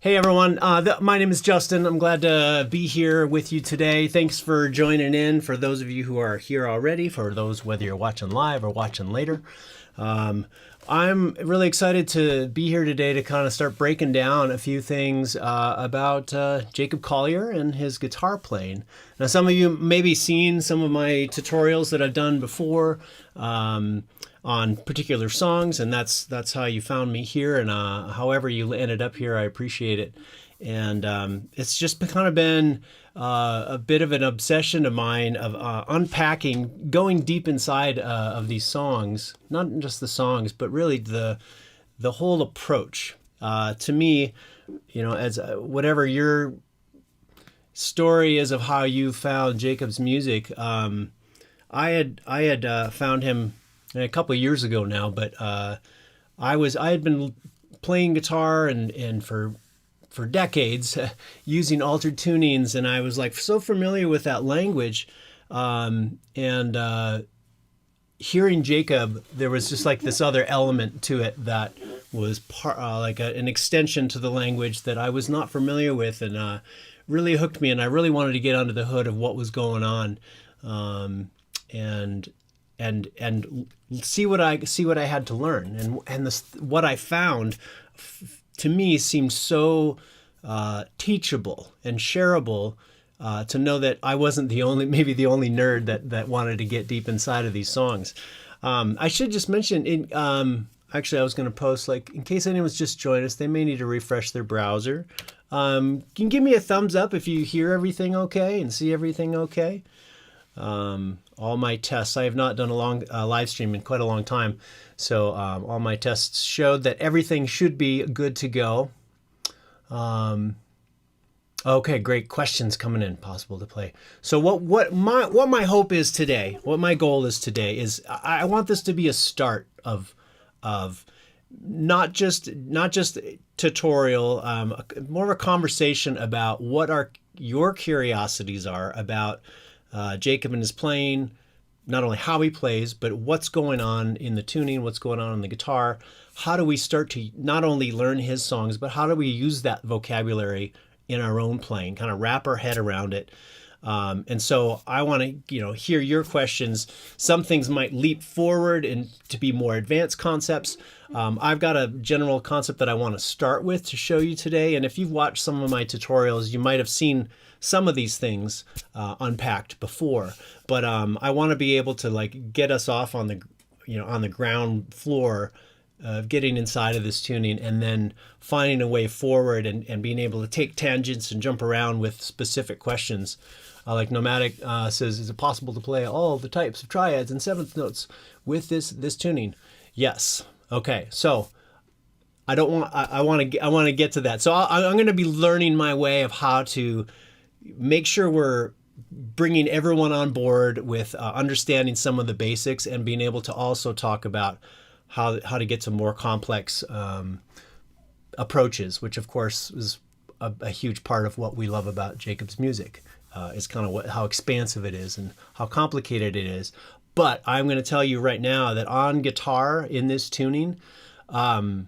Hey everyone, my name is Justin. I'm glad to be here with you today. Thanks for joining in. For those of you who are here already, for those whether you're watching live or watching later, I'm really excited to be here today to kind of start breaking down a few things about Jacob Collier and his guitar playing. Now, some of you may be seen some of my tutorials that I've done before on particular songs, and that's how you found me here. And however you ended up here, I appreciate it. And it's just kind of been a bit of an obsession of mine of unpacking, going deep inside of these songs, not just the songs, but really the whole approach. To me, you know, as whatever your story is of how you found Jacob's music, I had found him a couple of years ago now, but I had been playing guitar and for decades using altered tunings, and I was like so familiar with that language, and hearing Jacob, there was just like this other element to it that was an extension to the language that I was not familiar with, and really hooked me, and I really wanted to get under the hood of what was going on, and see what I had to learn, and what I found to me seemed so teachable and shareable, to know that I wasn't maybe the only nerd that wanted to get deep inside of these songs. I should just mention, actually I was going to post, like, in case anyone's just joined us, they may need to refresh their browser. Can you give me a thumbs up if you hear everything okay and see everything okay? All my tests, I have not done a long live stream in quite a long time, so all my tests showed that everything should be good to go. Okay, great questions coming in. Possible to play. So what my hope is today, what my goal is today, is I want this to be a start of not just tutorial, more of a conversation about what your curiosities are about Jacob and his playing, not only how he plays, but what's going on in the tuning, what's going on the guitar. How do we start to not only learn his songs, but how do we use that vocabulary in our own playing, kind of wrap our head around it. And so I want to, hear your questions. Some things might leap forward and to be more advanced concepts. I've got a general concept that I want to start with to show you today. And if you've watched some of my tutorials, you might have seen some of these things unpacked before. But I want to be able to get us off on the ground floor of getting inside of this tuning, and then finding a way forward and being able to take tangents and jump around with specific questions. Like Nomadic says, is it possible to play all the types of triads and seventh notes with this tuning? Yes. Okay. So I want to get to that. So I'm going to be learning my way of how to make sure we're bringing everyone on board with understanding some of the basics, and being able to also talk about how to get to more complex approaches, which of course is a huge part of what we love about Jacob's music. Is kind of how expansive it is and how complicated it is. But I'm going to tell you right now that on guitar in this tuning, and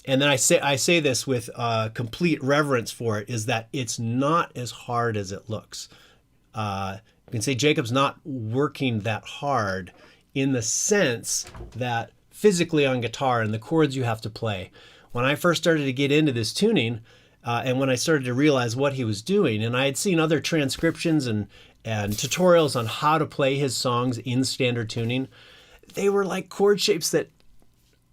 then I say this with complete reverence for it, is that it's not as hard as it looks. You can say Jacob's not working that hard in the sense that physically on guitar and the chords you have to play. When I first started to get into this tuning, and when I started to realize what he was doing, and I had seen other transcriptions and tutorials on how to play his songs in standard tuning, they were like chord shapes that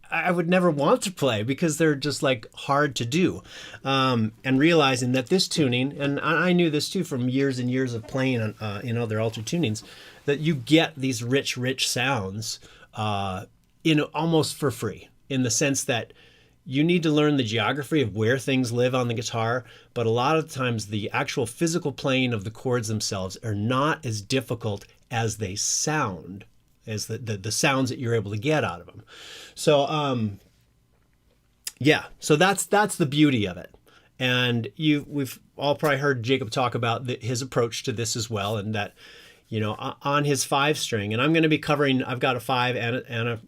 I would never want to play because they're just like hard to do. And realizing that this tuning, and I knew this too from years and years of playing in other altered tunings, that you get these rich sounds almost for free, in the sense that you need to learn the geography of where things live on the guitar, but a lot of times the actual physical playing of the chords themselves are not as difficult as they sound, as the sounds that you're able to get out of them. So so that's the beauty of it. And we've all probably heard Jacob talk about his approach to this as well, and that, on his 5-string, and I'm going to be covering, I've got a 5 and a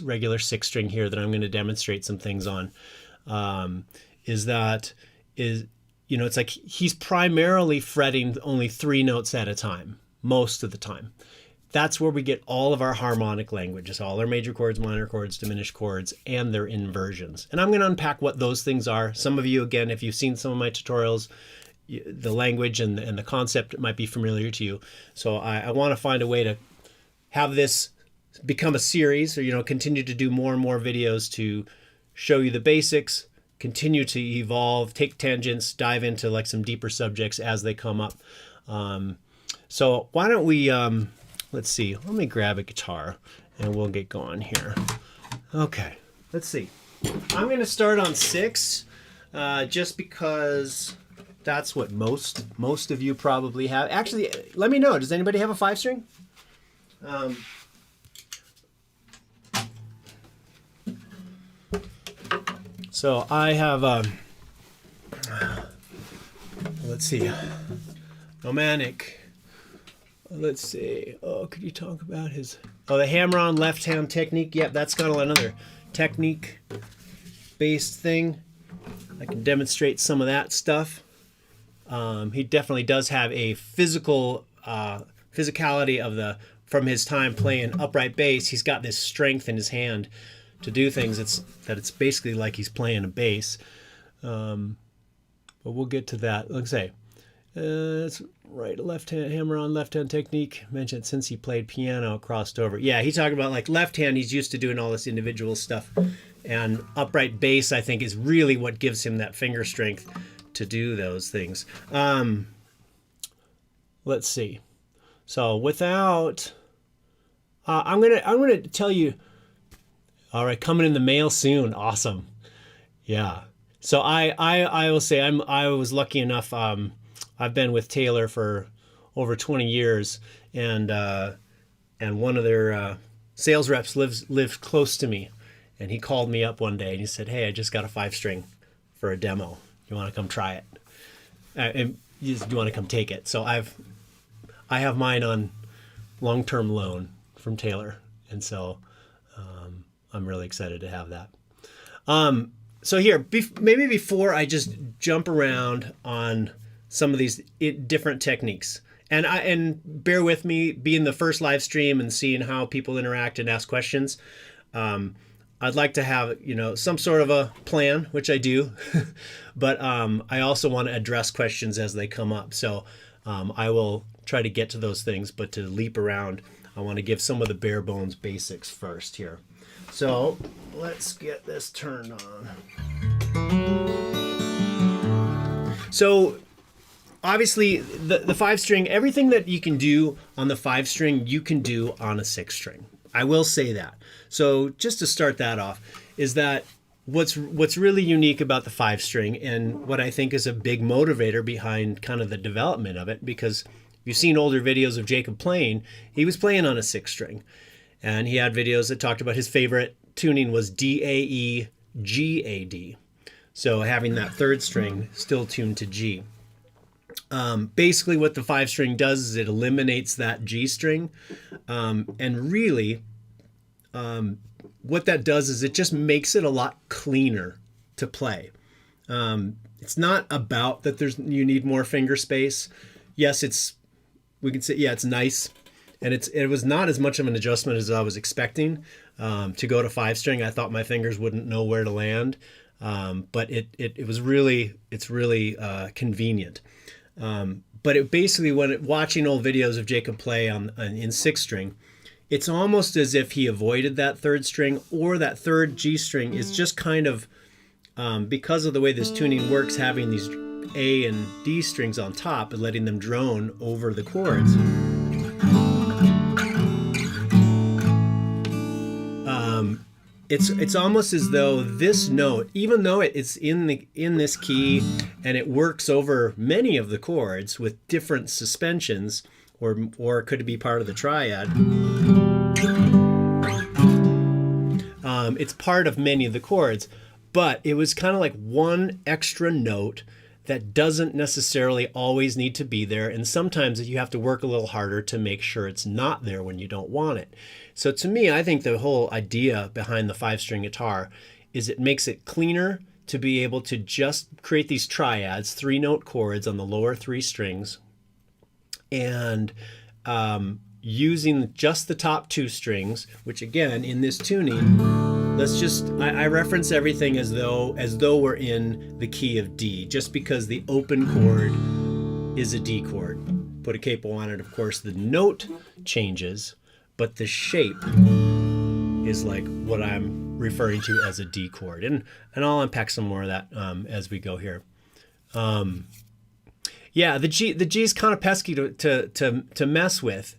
regular 6-string here that I'm going to demonstrate some things on, is that is, you know, it's like he's primarily fretting only 3 notes at a time, most of the time. That's where we get all of our harmonic languages, all our major chords, minor chords, diminished chords, and their inversions. And I'm going to unpack what those things are. Some of you, again, if you've seen some of my tutorials, the language and the concept might be familiar to you. So I want to find a way to have this become a series, or, you know, continue to do more and more videos to show you the basics, continue to evolve, take tangents, dive into like some deeper subjects as they come up. So why don't we... let's see, let me grab a guitar and we'll get going here. Okay, let's see. I'm going to start on 6 just because that's what most of you probably have. Actually, let me know, does anybody have a 5-string? So I have, let's see, romantic. Let's see. Oh, could you talk about his... Oh, the hammer-on left-hand technique. Yep, that's got another technique-based thing. I can demonstrate some of that stuff. He definitely does have a physicality of from his time playing upright bass. He's got this strength in his hand to do things. It's basically like he's playing a bass. But we'll get to that. Let's say. It's right, left hand, hammer on left hand technique. Mentioned since he played piano, crossed over. Yeah, he talked about like left hand, he's used to doing all this individual stuff. And upright bass, I think, is really what gives him that finger strength to do those things. Let's see. So without, I'm gonna tell you. All right, coming in the mail soon. Awesome. Yeah. So I will say I was lucky enough. I've been with Taylor for over 20 years, and one of their sales reps lives close to me, and he called me up one day and he said, "Hey, I just got a 5-string for a demo. You want to come try it? And you want to come take it?" So I have mine on long-term loan from Taylor, and so I'm really excited to have that. So here, maybe before I just jump around on some of these different techniques, and bear with me, being the first live stream and seeing how people interact and ask questions. I'd like to have, you know, some sort of a plan, which I do, but I also want to address questions as they come up. So I will try to get to those things, but to leap around, I want to give some of the bare bones basics first here. So let's get this turned on. So obviously the 5-string, everything that you can do on the 5-string, you can do on a 6-string. I will say that. So just to start that off, is that what's really unique about the 5-string, and what I think is a big motivator behind kind of the development of it, because if you've seen older videos of Jacob playing, he was playing on a 6-string. And he had videos that talked about his favorite tuning was DAEGAD. So having that 3rd string still tuned to G. Basically what the 5-string does is it eliminates that G string. And really, what that does is it just makes it a lot cleaner to play. It's not about that you need more finger space. Yes, we can say, yeah, it's nice. And it was not as much of an adjustment as I was expecting to go to 5-string. I thought my fingers wouldn't know where to land, but it's really convenient. But it basically, watching old videos of Jacob play in 6-string, it's almost as if he avoided that 3rd string, or that 3rd G string is just kind of, because of the way this tuning works, having these A and D strings on top and letting them drone over the chords. It's almost as though this note, even though it's in this key and it works over many of the chords with different suspensions, or could it be part of the triad? It's part of many of the chords, but it was kind of like one extra note that doesn't necessarily always need to be there, and sometimes you have to work a little harder to make sure it's not there when you don't want it. So to me, I think the whole idea behind the 5-string guitar is it makes it cleaner to be able to just create these triads, 3-note chords on the lower 3 strings, and using just the top 2 strings, which again, in this tuning, I reference everything as though we're in the key of D, just because the open chord is a D chord. Put a capo on it, of course, the note changes, but the shape is like what I'm referring to as a D chord. And I'll unpack some more of that as we go here. Yeah, the G is kind of pesky to mess with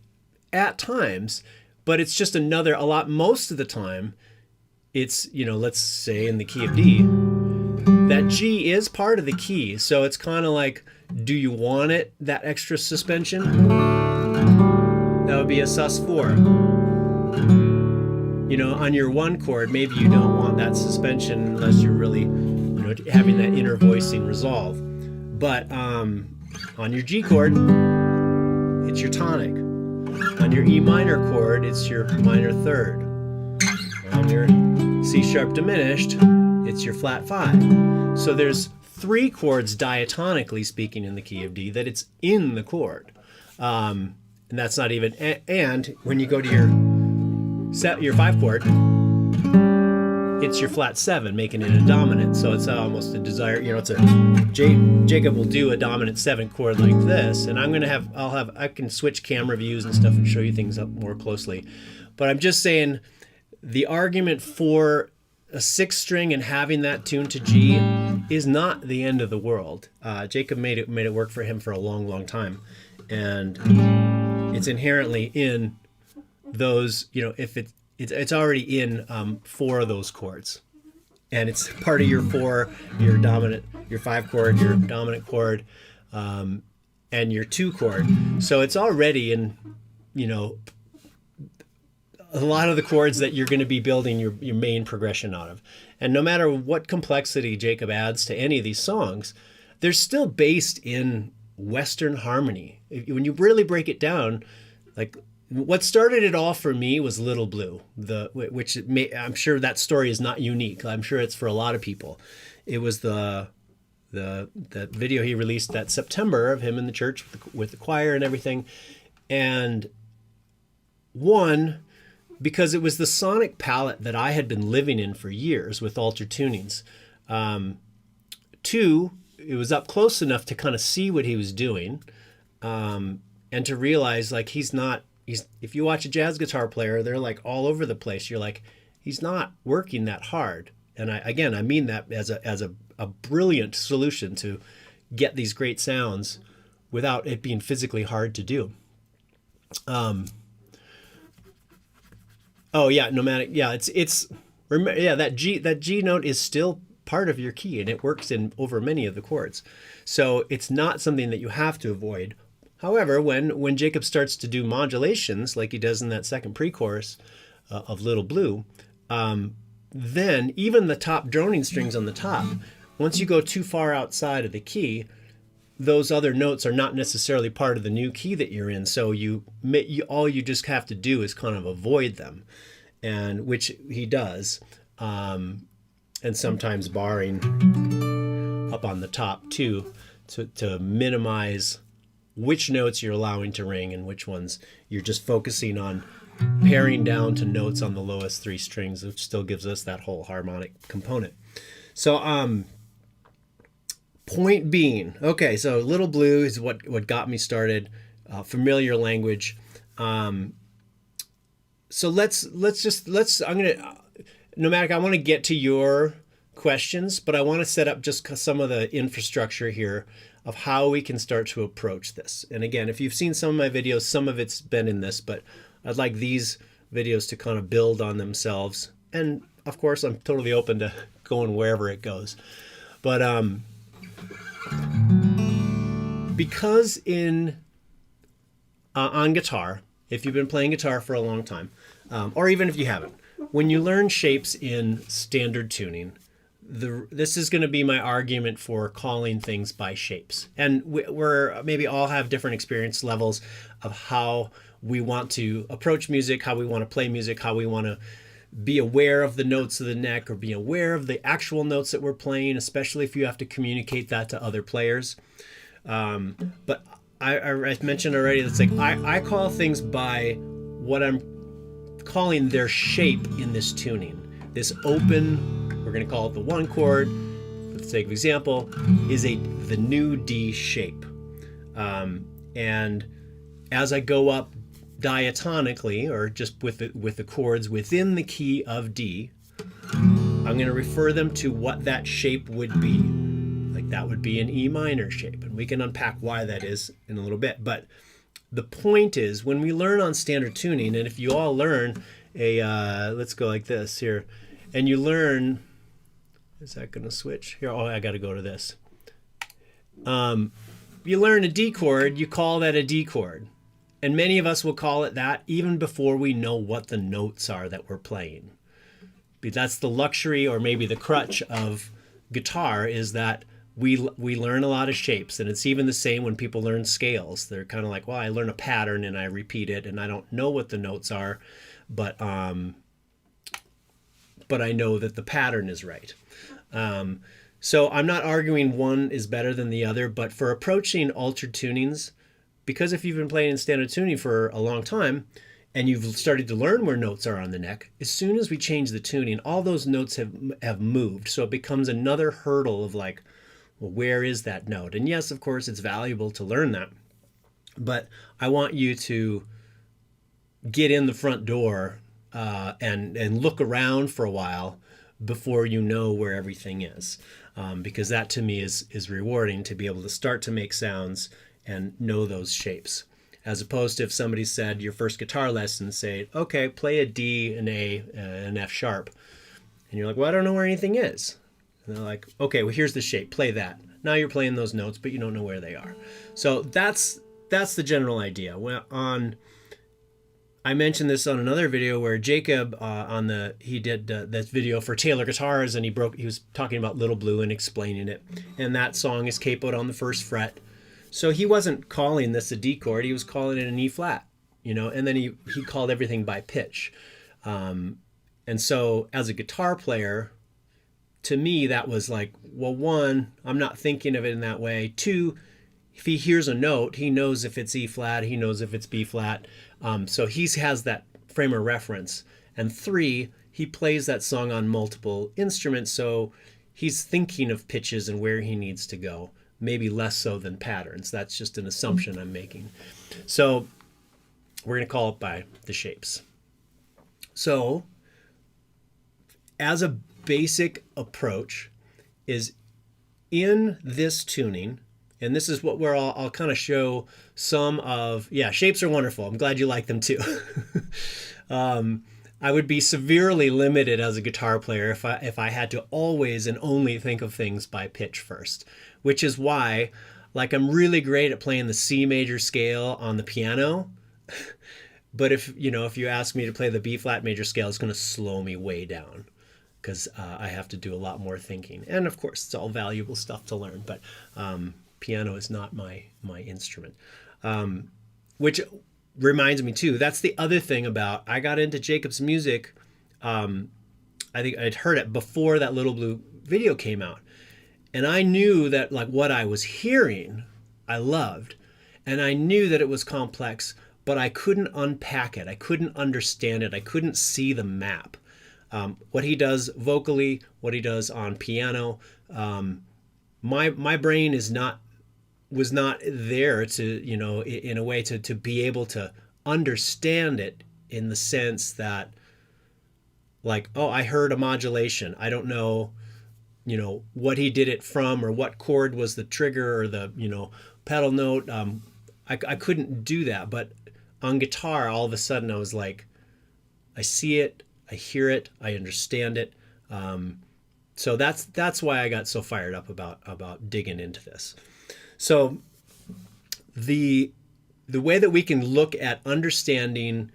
at times, but it's just most of the time, it's, let's say in the key of D, that G is part of the key. So it's kind of like, do you want it, that extra suspension? That would be a sus4. On your 1 chord, maybe you don't want that suspension unless you're really, having that inner voicing resolve. But on your G chord, it's your tonic. On your E minor chord, it's your minor 3rd. On your C sharp diminished, it's your flat 5. So there's 3 chords diatonically speaking in the key of D that it's in the chord. And that's not even, and when you go to your 5 chord, it's your flat 7, making it a dominant. So it's almost a desire, Jacob will do a dominant 7 chord like this, and I can switch camera views and stuff and show you things up more closely. But I'm just saying, the argument for a 6th string and having that tuned to G is not the end of the world. Jacob made it work for him for a long, long time, and it's inherently in those. If it's already in 4 of those chords, and it's part of your 4, your dominant, your 5 chord, your dominant chord, and your 2 chord. So it's already in, a lot of the chords that you're going to be building your main progression out of. And no matter what complexity Jacob adds to any of these songs, they're still based in Western harmony. When you really break it down, like what started it all for me was Little Blue, I'm sure that story is not unique. I'm sure it's for a lot of people. It was the video he released that September of him in the church with the choir and everything. And because it was the sonic palette that I had been living in for years with altered tunings. 2, it was up close enough to kind of see what he was doing, and to realize like if you watch a jazz guitar player, they're like all over the place. You're like, he's not working that hard. And I mean that as a brilliant solution to get these great sounds without it being physically hard to do. Oh yeah, nomadic. Yeah, that G note is still part of your key, and it works in over many of the chords. So it's not something that you have to avoid. However, when Jacob starts to do modulations like he does in that second pre-chorus of Little Blue, then even the top droning strings on the top, once you go too far outside of the key, those other notes are not necessarily part of the new key that you're in. So all you just have to do is kind of avoid them, and which he does, and sometimes barring up on the top too, to minimize which notes you're allowing to ring and which ones you're just focusing on paring down to notes on the lowest 3 strings, which still gives us that whole harmonic component. So point being, okay, so Little Blue is what got me started, familiar language. So Nomadic, I want to get to your questions, but I want to set up just some of the infrastructure here of how we can start to approach this. And again, if you've seen some of my videos, some of it's been in this, but I'd like these videos to kind of build on themselves. And of course, I'm totally open to going wherever it goes. But because on guitar, if you've been playing guitar for a long time, or even if you haven't, when you learn shapes in standard tuning, this is going to be my argument for calling things by shapes. And we're maybe all have different experience levels of how we want to approach music, how we want to play music, how we want to be aware of the notes of the neck, or be aware of the actual notes that we're playing, especially if you have to communicate that to other players. But I mentioned already, it's like I call things by what I'm calling their shape in this tuning. This open, we're going to call it the 1 chord, for the sake of example, is the new D shape. And as I go up diatonically, or just with the chords within the key of D, I'm going to refer them to what that shape would be. Like that would be an E minor shape, and we can unpack why that is in a little bit. But the point is, when we learn on standard tuning, and if you all learn let's go like this here, and you learn, is that going to switch here? Oh, I got to go to this. You learn a D chord, you call that a D chord. And many of us will call it that even before we know what the notes are that we're playing. But that's the luxury, or maybe the crutch of guitar, is that we learn a lot of shapes. And it's even the same when people learn scales. They're kind of like, well, I learn a pattern and I repeat it, and I don't know what the notes are, but I know that the pattern is right. So I'm not arguing one is better than the other, but for approaching altered tunings, because if you've been playing in standard tuning for a long time and you've started to learn where notes are on the neck, as soon as we change the tuning, all those notes have moved. So it becomes another hurdle of like, well, where is that note? And yes, of course, it's valuable to learn that. But I want you to get in the front door and look around for a while before you know where everything is. Because that to me is rewarding, to be able to start to make sounds and know those shapes. As opposed to if somebody said your first guitar lesson, say, okay, play a D, an A, an F sharp. And you're like, well, I don't know where anything is. And they're like, okay, well, here's the shape, play that. Now you're playing those notes, but you don't know where they are. So that's the general idea. Well, I mentioned this on another video where Jacob he did this video for Taylor Guitars, and he was talking about Little Blue and explaining it. And that song is capoed on the 1st fret. So he wasn't calling this a D chord, he was calling it an E flat, and then he called everything by pitch. And so as a guitar player, to me, that was like, well, 1, I'm not thinking of it in that way. 2, if he hears a note, he knows if it's E flat, he knows if it's B flat. So he has that frame of reference. And 3, he plays that song on multiple instruments, so he's thinking of pitches and where he needs to go. Maybe less so than patterns. That's just an assumption I'm making. So we're going to call it by the shapes. So as a basic approach is in this tuning, and this is what I'll kind of show some of, shapes are wonderful. I'm glad you like them too. I would be severely limited as a guitar player if I had to always and only think of things by pitch first, which is why, like, I'm really great at playing the C major scale on the piano, but if you ask me to play the B flat major scale, it's going to slow me way down because I have to do a lot more thinking. And of course, it's all valuable stuff to learn, but piano is not my instrument, which reminds me too, that's the other thing about, I got into Jacob's music, I think I'd heard it before that Little Blue video came out, and I knew that, like, what I was hearing I loved, and I knew that it was complex, but I couldn't unpack it, I couldn't understand it, I couldn't see the map. What he does vocally, what he does on piano, my brain was not there to, in a way to be able to understand it, in the sense that, like, oh, I heard a modulation. I don't know, what he did it from, or what chord was the trigger, or the, pedal note. I couldn't do that. But on guitar, all of a sudden I was like, I see it, I hear it, I understand it. So that's why I got so fired up about digging into this. So the way that we can look at understanding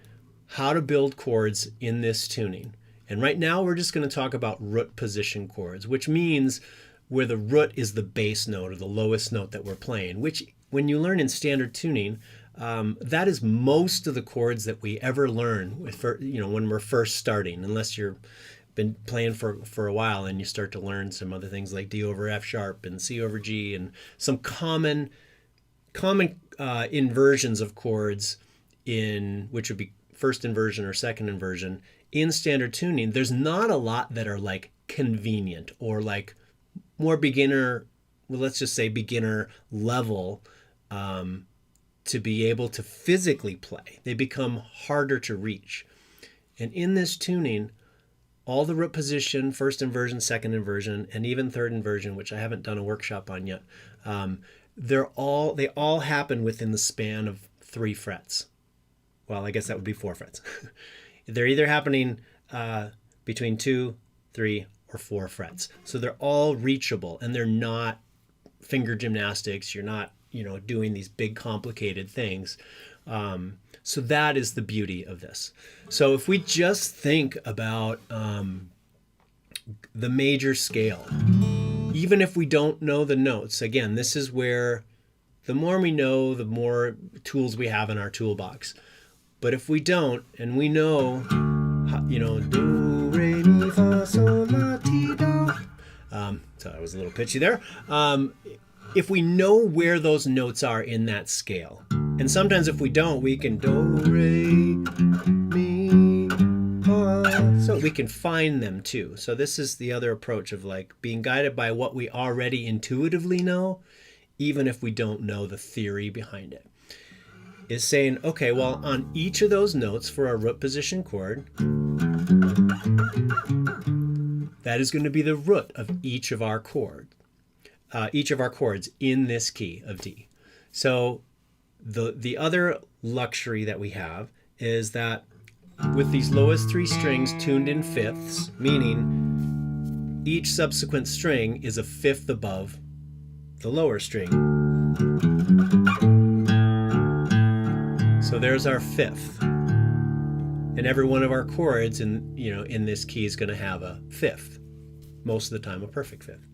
how to build chords in this tuning, and right now we're just going to talk about root position chords, which means where the root is the bass note, or the lowest note that we're playing, which when you learn in standard tuning, That is most of the chords that we ever learn with, when we're first starting, unless you're been playing for a while and you start to learn some other things like D over F sharp and C over G and some common inversions of chords, in which would be first inversion or second inversion in standard tuning. There's not a lot that are like convenient or like more beginner, well, let's just say beginner level, to be able to physically play. They become harder to reach. And in this tuning, all the root position, first inversion, second inversion, and even third inversion, which I haven't done a workshop on yet, they all happen within the span of 3 frets. Well, I guess that would be 4 frets. They're either happening between 2, 3, or 4 frets. So they're all reachable, and they're not finger gymnastics. You're not, doing these big complicated things. So that is the beauty of this. So if we just think about the major scale, even if we don't know the notes, again, this is where the more we know, the more tools we have in our toolbox. But if we don't, and we know, do, re, mi, fa, sol, la, ti, do. So I was a little pitchy there. If we know where those notes are in that scale, and sometimes if we don't, we can do, re, mi, fa, so we can find them too. So this is the other approach of like being guided by what we already intuitively know, even if we don't know the theory behind it. Is saying, okay, well, on each of those notes for our root position chord, that is going to be the root of each of our chords in this key of D. So the other luxury that we have is that with these lowest 3 strings tuned in fifths, meaning each subsequent string is a fifth above the lower string. So there's our fifth. And every one of our chords in this key is going to have a fifth. Most of the time a perfect fifth.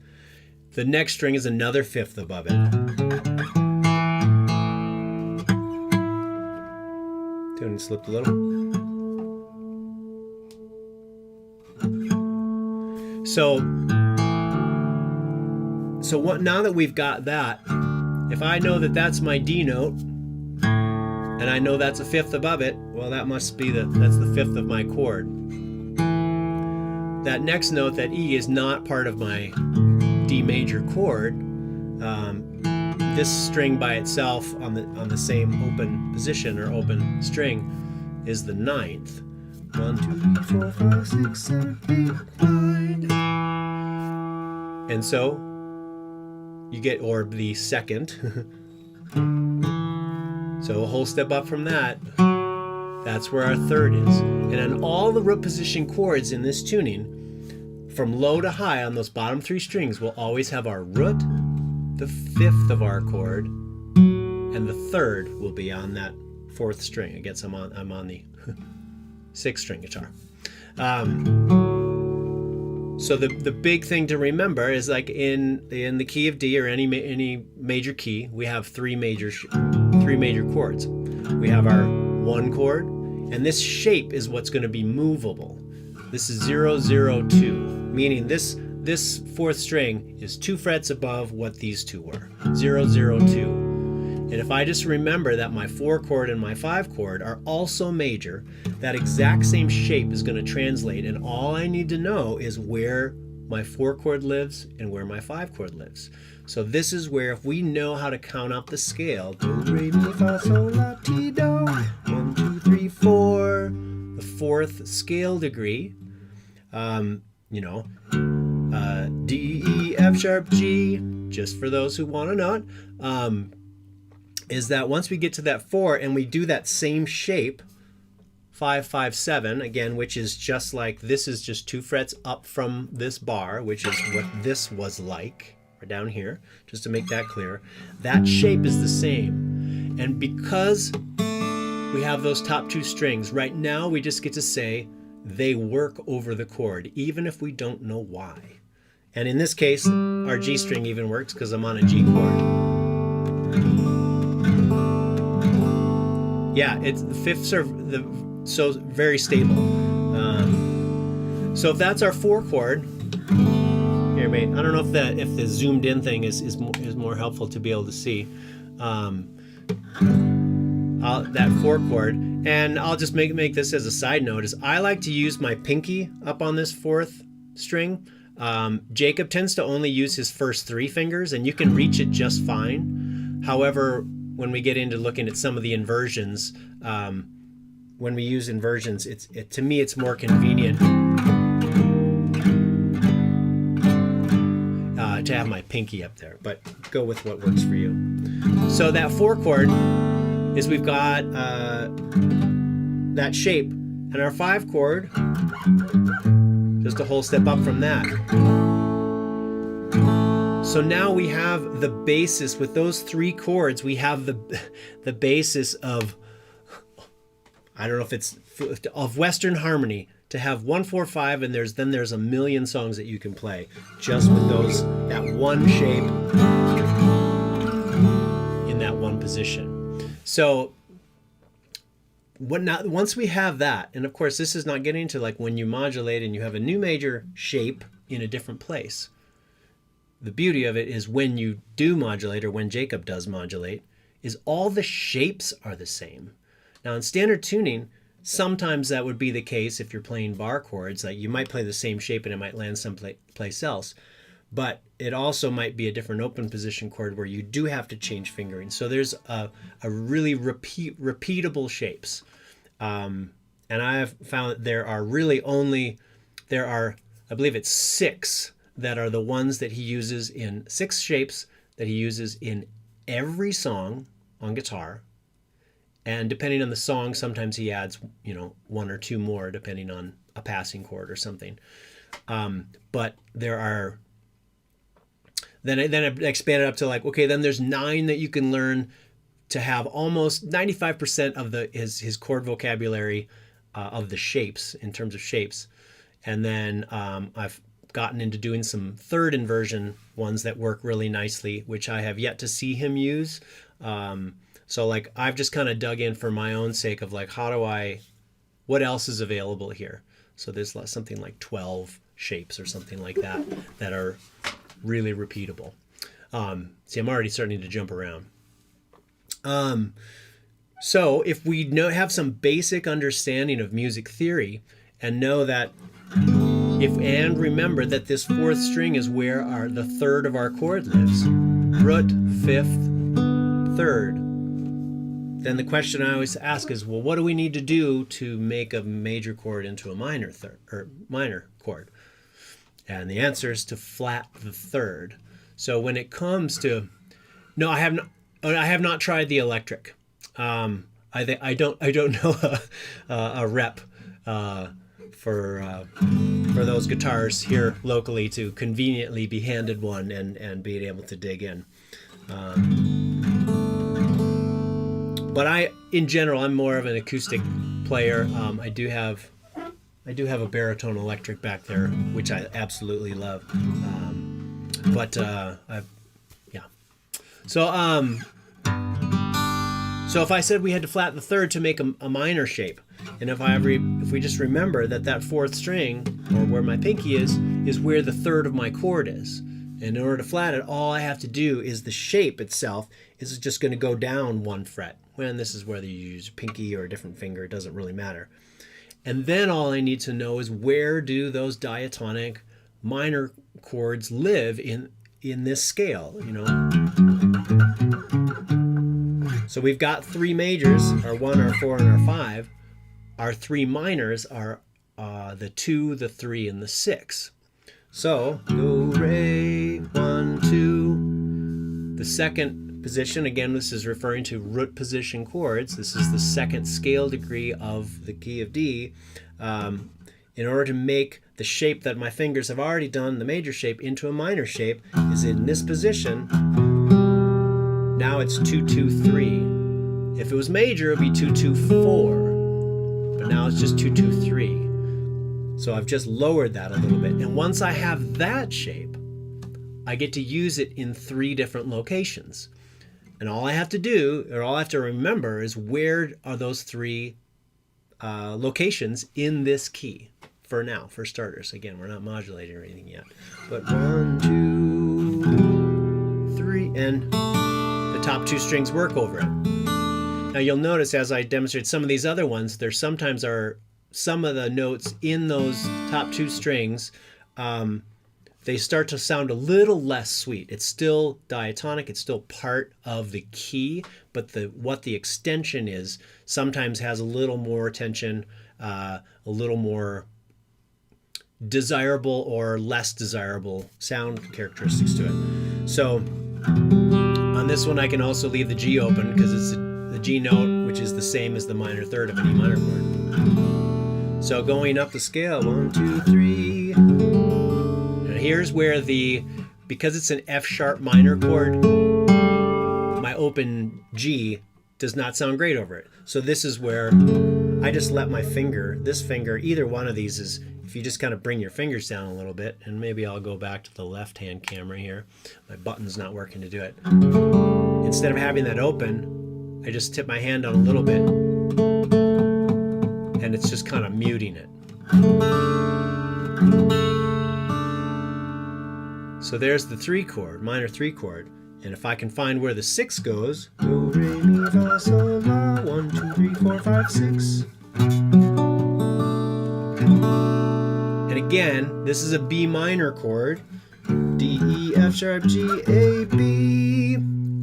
The next string is another fifth above it. Tune slipped a little. So what, now that we've got that, if I know that that's my D note, and I know that's a fifth above it, well, that must be that's the fifth of my chord. That next note, that E, is not part of my D major chord. This string by itself on the same open position or open string is the 9th. 1, 2, 3, 4, 5, 6, 7, 8, 9. And so you get, or the 2nd. So a whole step up from that, that's where our 3rd is. And on all the root position chords in this tuning, from low to high on those bottom 3 strings, we'll always have our root, the 5th of our chord, and the 3rd will be on that 4th string. I guess I'm on the 6th string guitar. So the big thing to remember is, like in the key of D or any major key, we have 3 major chords. We have our 1 chord, and this shape is what's going to be movable. This is 0, 0, 2, meaning this 4th string is 2 frets above what these 2 were, 0, 0, 2. And if I just remember that my 4 chord and my 5 chord are also major, that exact same shape is going to translate, and all I need to know is where my 4 chord lives and where my 5 chord lives. So this is where, if we know how to count up the scale, do, re, mi, fa, sol, la, ti, do, 1, 2, 3, 4, the 4th scale degree, D, E, F sharp, G, just for those who want to know it, is that once we get to that 4 and we do that same shape, 5, 5, 7, again, which is just like, this is just 2 frets up from this bar, which is what this was like, right down here, just to make that clear. That shape is the same. And because we have those top 2 strings, right now we just get to say they work over the chord, even if we don't know why. And in this case, our G string even works because I'm on a G chord. Yeah, it's the fifths are so very stable. So if that's our 4 chord, here, mate. I don't know if the zoomed in thing is more helpful to be able to see. That 4 chord, and I'll just make this as a side note, is I like to use my pinky up on this 4th string. Jacob tends to only use his first 3 fingers, and you can reach it just fine. However, when we get into looking at some of the inversions, when we use inversions, to me it's more convenient to have my pinky up there, but go with what works for you. So that 4 chord is, we've got that shape, and our 5 chord, just a whole step up from that. So now we have the basis with those 3 chords. We have the basis of, I don't know if it's of Western harmony, to have 1, 4, 5, and then there's a million songs that you can play just with that one shape in that one position. So once we have that, and of course this is not getting into like when you modulate and you have a new major shape in a different place. The beauty of it is when you do modulate, or when Jacob does modulate, is all the shapes are the same. Now in standard tuning, sometimes that would be the case if you're playing bar chords. Like you might play the same shape and it might land someplace else. But it also might be a different open position chord where you do have to change fingering. So there's a really repeatable shapes. And I have found that there are, I believe it's 6 that are the ones that he uses in 6 shapes that he uses in every song on guitar. And depending on the song, sometimes he adds, 1 or 2 more depending on a passing chord or something. But there are, then I expanded up to like, okay, then there's 9 that you can learn to have almost 95% of his chord vocabulary of the shapes, in terms of shapes. And then I've gotten into doing some 3rd inversion ones that work really nicely, which I have yet to see him use. So like I've just kind of dug in for my own sake of like, what else is available here? So there's something like 12 shapes or something like that are really repeatable. See, I'm already starting to jump around. So if we have some basic understanding of music theory and know that and remember that this 4th string is where the 3rd of our chord lives, root, 5th, 3rd, then the question I always ask is, well, what do we need to do to make a major chord into a minor chord? And the answer is to flat the 3rd. So when it comes to, no, I have not tried the electric. I don't know a rep for those guitars here locally to conveniently be handed one and being able to dig in. But in general, I'm more of an acoustic player. I do have a baritone electric back there, which I absolutely love. So if I said we had to flat the 3rd to make a minor shape, and if we just remember that 4th string, or where my pinky is where the 3rd of my chord is. And in order to flat it, all I have to do is the shape itself is just going to go down 1 fret. When this is whether you use pinky or a different finger, it doesn't really matter. And then all I need to know is where do those diatonic minor chords live in this scale, So we've got 3 majors, our 1, our 4, and our 5. Our 3 minors are the 2, the 3, and the 6. So do, re, 1, 2. The 2nd position, again, this is referring to root position chords. This is the 2nd scale degree of the key of D. In order to make the shape that my fingers have already done, the major shape, into a minor shape, is in this position. Now it's 2, 2, 3. If it was major, it would be 2, 2, 4. But now it's just 2, 2, 3. So I've just lowered that a little bit. And once I have that shape, I get to use it in 3 different locations. And all I have to do, or all I have to remember, is where are those three locations in this key for now, for starters. Again, we're not modulating or anything yet. But 1, 2, 3, and the top two strings work over it. Now you'll notice as I demonstrate some of these other ones, there sometimes are some of the notes in those top two strings, they start to sound a little less sweet. It's still diatonic, it's still part of the key, but what the extension is sometimes has a little more tension, a little more desirable or less desirable sound characteristics to it. So on this one I can also leave the G open because it's the G note, which is the same as the minor third of an E minor chord. So going up the scale, 1, 2, 3. Now here's where because it's an F sharp minor chord, my open G does not sound great over it. So this is where I just let my finger, this finger, either one of these is, if you just kind of bring your fingers down a little bit, and maybe I'll go back to the left-hand camera here. My button's not working to do it. Instead of having that open, I just tip my hand down a little bit, and it's just kind of muting it. So there's the 3 chord, minor 3 chord, and if I can find where the 6 goes, do, re, mi, fa, sol, la, 1, 2, 3, 4, 5, 6. And again, this is a B minor chord, D, E, F sharp, G, A, B,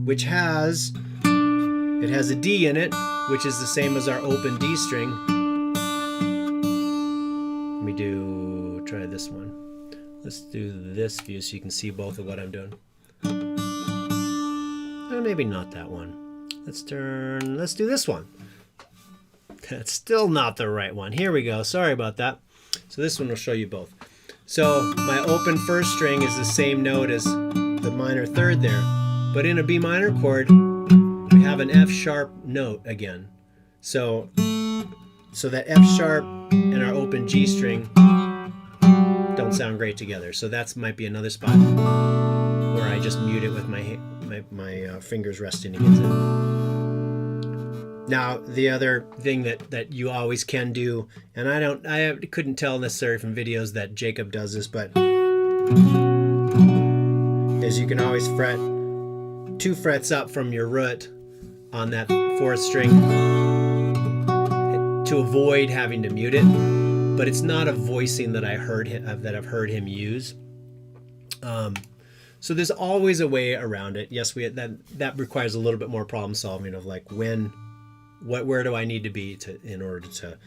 which has a D in it, which is the same as our open D string. Let me try this one. Let's do this view so you can see both of what I'm doing. Maybe not that one. Let's do this one. That's still not the right one. Here we go. Sorry about that. So this one will show you both. So my open first string is the same note as the minor third there, but in a B minor chord, we have an F sharp note again. So that F sharp and our open G string don't sound great together. So that might be another spot where I just mute it with my fingers resting against it. Now the other thing that you always can do, and I couldn't tell necessarily from videos that Jacob does this, but is you can always fret 2 frets up from your root on that 4th string to avoid having to mute it. But it's not a voicing that I've heard him use. So there's always a way around it. Yes, that requires a little bit more problem solving of like where do I need to be in order to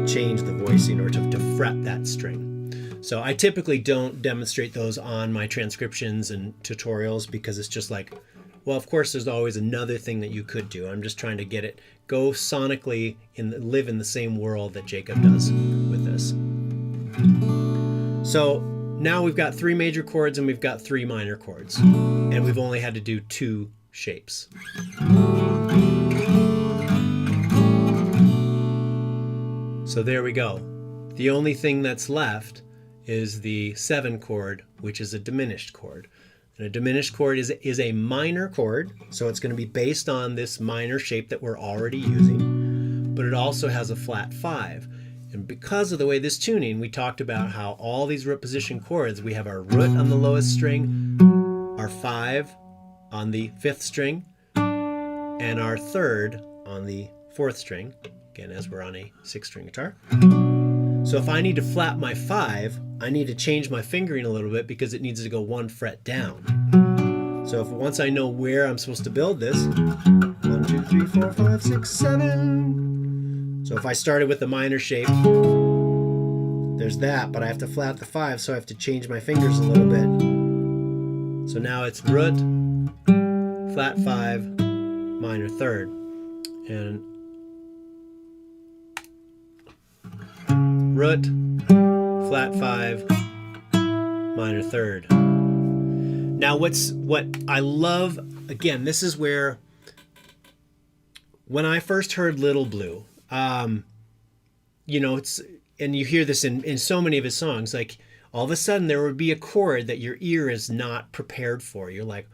change the voicing or to fret that string. So I typically don't demonstrate those on my transcriptions and tutorials because it's just like, well, of course there's always another thing that you could do. I'm just trying to go sonically live in the same world that Jacob does with this. So now we've got 3 major chords and we've got 3 minor chords, and we've only had to do 2 shapes. So there we go. The only thing that's left is the 7 chord, which is a diminished chord. And a diminished chord is a minor chord, so it's going to be based on this minor shape that we're already using, but it also has a flat 5. And because of the way this tuning, we talked about how all these root position chords, we have our root on the lowest string, our 5 on the 5th string, and our 3rd on the 4th string, again as we're on a 6-string guitar. So if I need to flat my 5, I need to change my fingering a little bit because it needs to go 1 fret down. So once I know where I'm supposed to build this, 1, 2, 3, 4, 5, 6, 7. So if I started with the minor shape, there's that, but I have to flat the 5, so I have to change my fingers a little bit. So now it's root, flat 5, minor 3rd, and root, flat 5, minor 3rd. Now what I love, again, this is where, when I first heard Little Blue, you know, and you hear this in so many of his songs, like all of a sudden there would be a chord that your ear is not prepared for. You're like,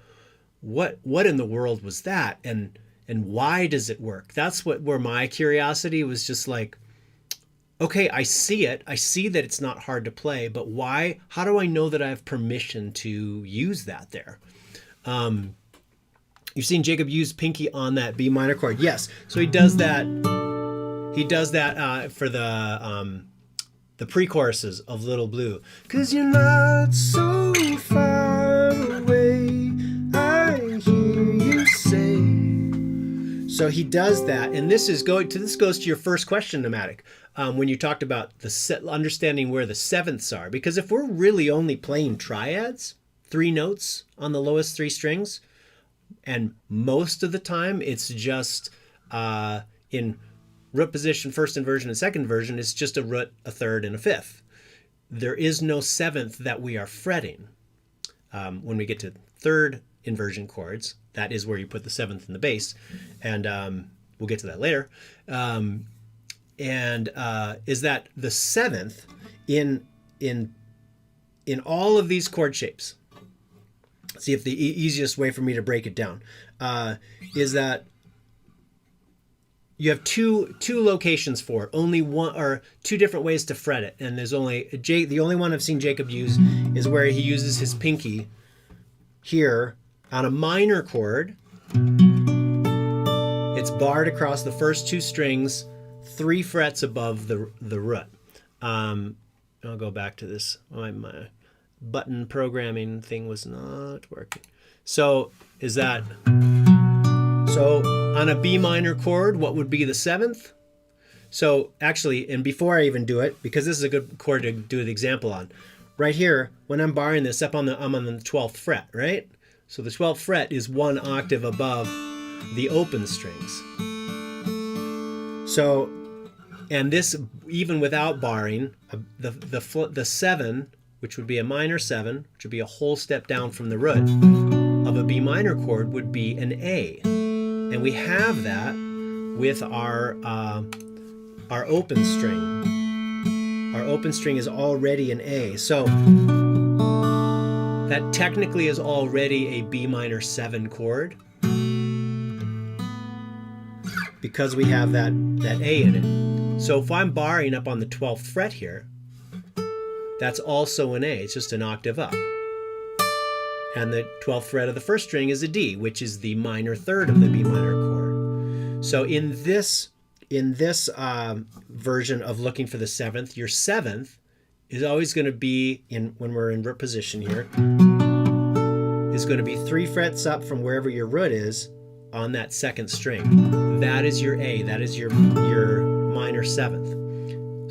what in the world was that, and why does it work? That's where my curiosity was just like, okay, I see it. I see that it's not hard to play, but why? How do I know that I have permission to use that there? You've seen Jacob use pinky on that B minor chord. Yes. So he does that. He does that for the pre-choruses of Little Blue. 'Cause you're not so far away, I hear you say. So he does that, and this goes to your first question, Pneumatic, when you talked about understanding where the sevenths are. Because if we're really only playing triads, 3 notes on the lowest 3 strings, and most of the time it's just in root position, first inversion and second inversion, it's just a root, a third, and a fifth. There is no seventh that we are fretting. When we get to third inversion chords, that is where you put the seventh in the bass, and we'll get to that later. Is that the seventh in all of these chord shapes? See if the easiest way for me to break it down is that you have two locations for it, only one or 2 different ways to fret it, and there's only the only one I've seen Jacob use is where he uses his pinky here on a minor chord. It's barred across the first 2 strings, 3 frets above the root. I'll go back to this. My button programming thing was not working. So on a B minor chord, what would be the 7th? So actually, and before I even do it, because this is a good chord to do an example on, right here, when I'm barring this I'm on the 12th fret, right? So the 12th fret is 1 octave above the open strings. So, and this, even without barring, the 7, which would be a minor 7, which would be a whole step down from the root of a B minor chord, would be an A. And we have that with our open string. Our open string is already an A. So that technically is already a B minor 7 chord because we have that A in it. So if I'm barring up on the 12th fret here, that's also an A. It's just an octave up. And the 12th fret of the first string is a D, which is the minor third of the B minor chord. So in this version of looking for the 7th, your 7th is always going to be, when we're in root position here, is going to be 3 frets up from wherever your root is on that 2nd string. That is your A. That is your minor 7th.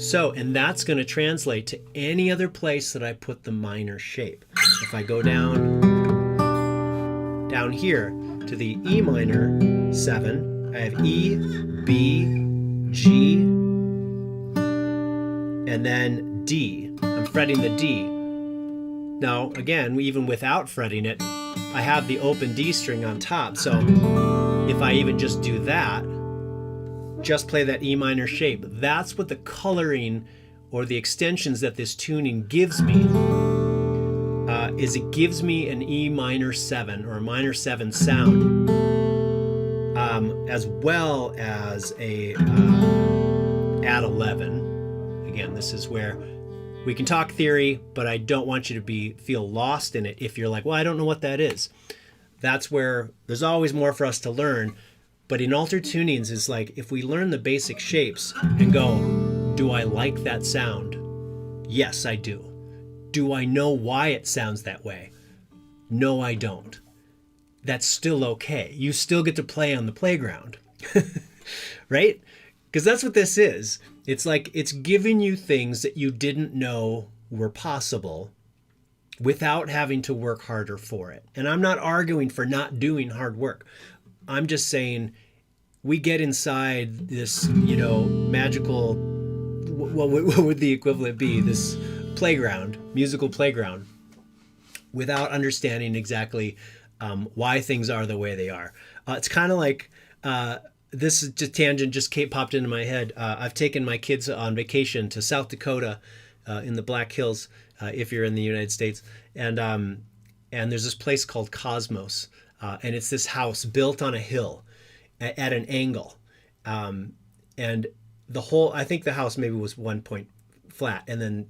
So, and that's going to translate to any other place that I put the minor shape. If I go down here to the E minor 7, I have E, B, G, and then D. I'm fretting the D. Now, again, even without fretting it, I have the open D string on top. So if I even just do that, just play that E minor shape, that's what the coloring or the extensions that this tuning gives me, is it gives me an E minor 7 or a minor 7 sound, as well as a add 11. Again, this is where we can talk theory, but I don't want you to feel lost in it if you're like, well, I don't know what that is. That's where there's always more for us to learn. But in altered tunings, it's like if we learn the basic shapes and go, do I like that sound? Yes, I do. Do I know why it sounds that way? No, I don't. That's still okay. You still get to play on the playground, right? Because that's what this is. It's like it's giving you things that you didn't know were possible without having to work harder for it. And I'm not arguing for not doing hard work. I'm just saying we get inside this, magical, what would the equivalent be? This playground, musical playground, without understanding exactly why things are the way they are. It's kind of like, this tangent just popped into my head. I've taken my kids on vacation to South Dakota in the Black Hills, if you're in the United States. And there's this place called Cosmos. and it's this house built on a hill at an angle, and the whole, I think the house maybe was 1 point flat, and then,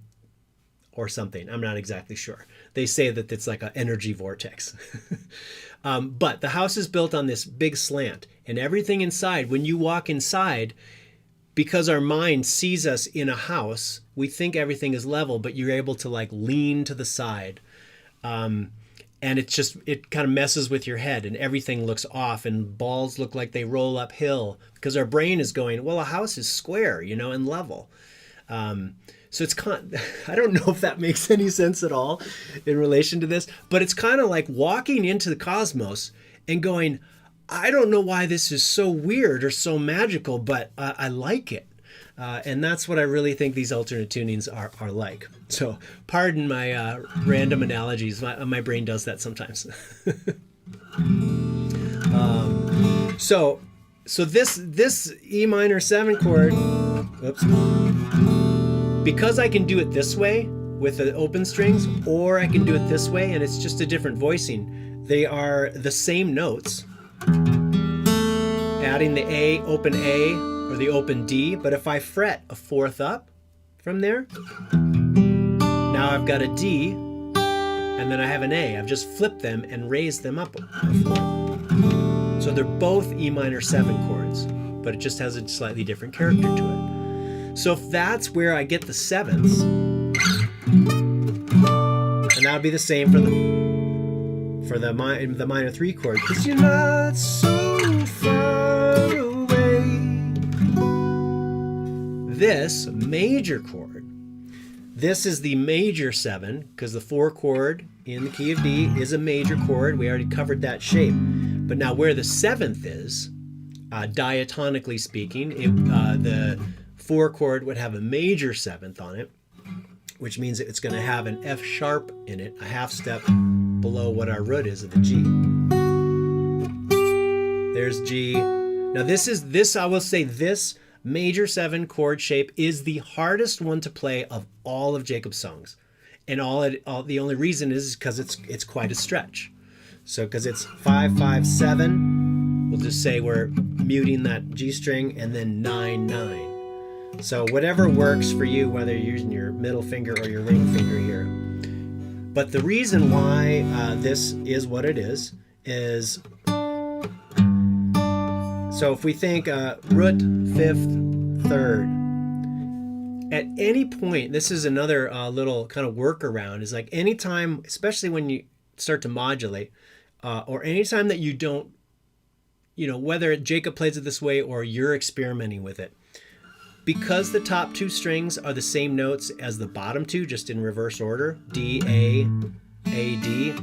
or something, I'm not exactly sure. They say that it's like an energy vortex. But the house is built on this big slant, and everything inside, when you walk inside, because our mind sees us in a house, we think everything is level, but you're able to like lean to the side. And it kind of messes with your head, and everything looks off, and balls look like they roll uphill because our brain is going, well, a house is square, and level. So it's I don't know if that makes any sense at all in relation to this, but it's kind of like walking into the cosmos and going, I don't know why this is so weird or so magical, but I like it. And that's what I really think these alternate tunings are like. So pardon my random analogies. My brain does that sometimes. So this E minor 7 chord, oops, because I can do it this way with the open strings, or I can do it this way and it's just a different voicing. They are the same notes. Adding the A, open A, or the open D, but if I fret a fourth up from there, now I've got a D, and then I have an A. I've just flipped them and raised them up a fourth. So they're both E minor 7 chords, but it just has a slightly different character to it. So if that's where I get the sevenths, and that would be the same for the minor 3 chord, because you're not so far away. This major chord, this is the major 7, because the 4 chord in the key of D is a major chord. We already covered that shape. But now where the 7th is, diatonically speaking, the 4 chord would have a major 7th on it, which means it's going to have an F sharp in it, a half step below what our root is of the G. There's G. Now this I will say, this major 7 chord shape is the hardest one to play of all of Jacob's songs. And the only reason is because it's quite a stretch. So because it's 5, 5, 7, we'll just say we're muting that G string, and then 9, 9. So whatever works for you, whether you're using your middle finger or your ring finger here. But the reason why this is what it is, so if we think root, 5th, 3rd, at any point, this is another little kind of workaround, is like anytime, especially when you start to modulate, or anytime that you don't, whether Jacob plays it this way or you're experimenting with it, because the top 2 strings are the same notes as the bottom 2, just in reverse order, D, A, D,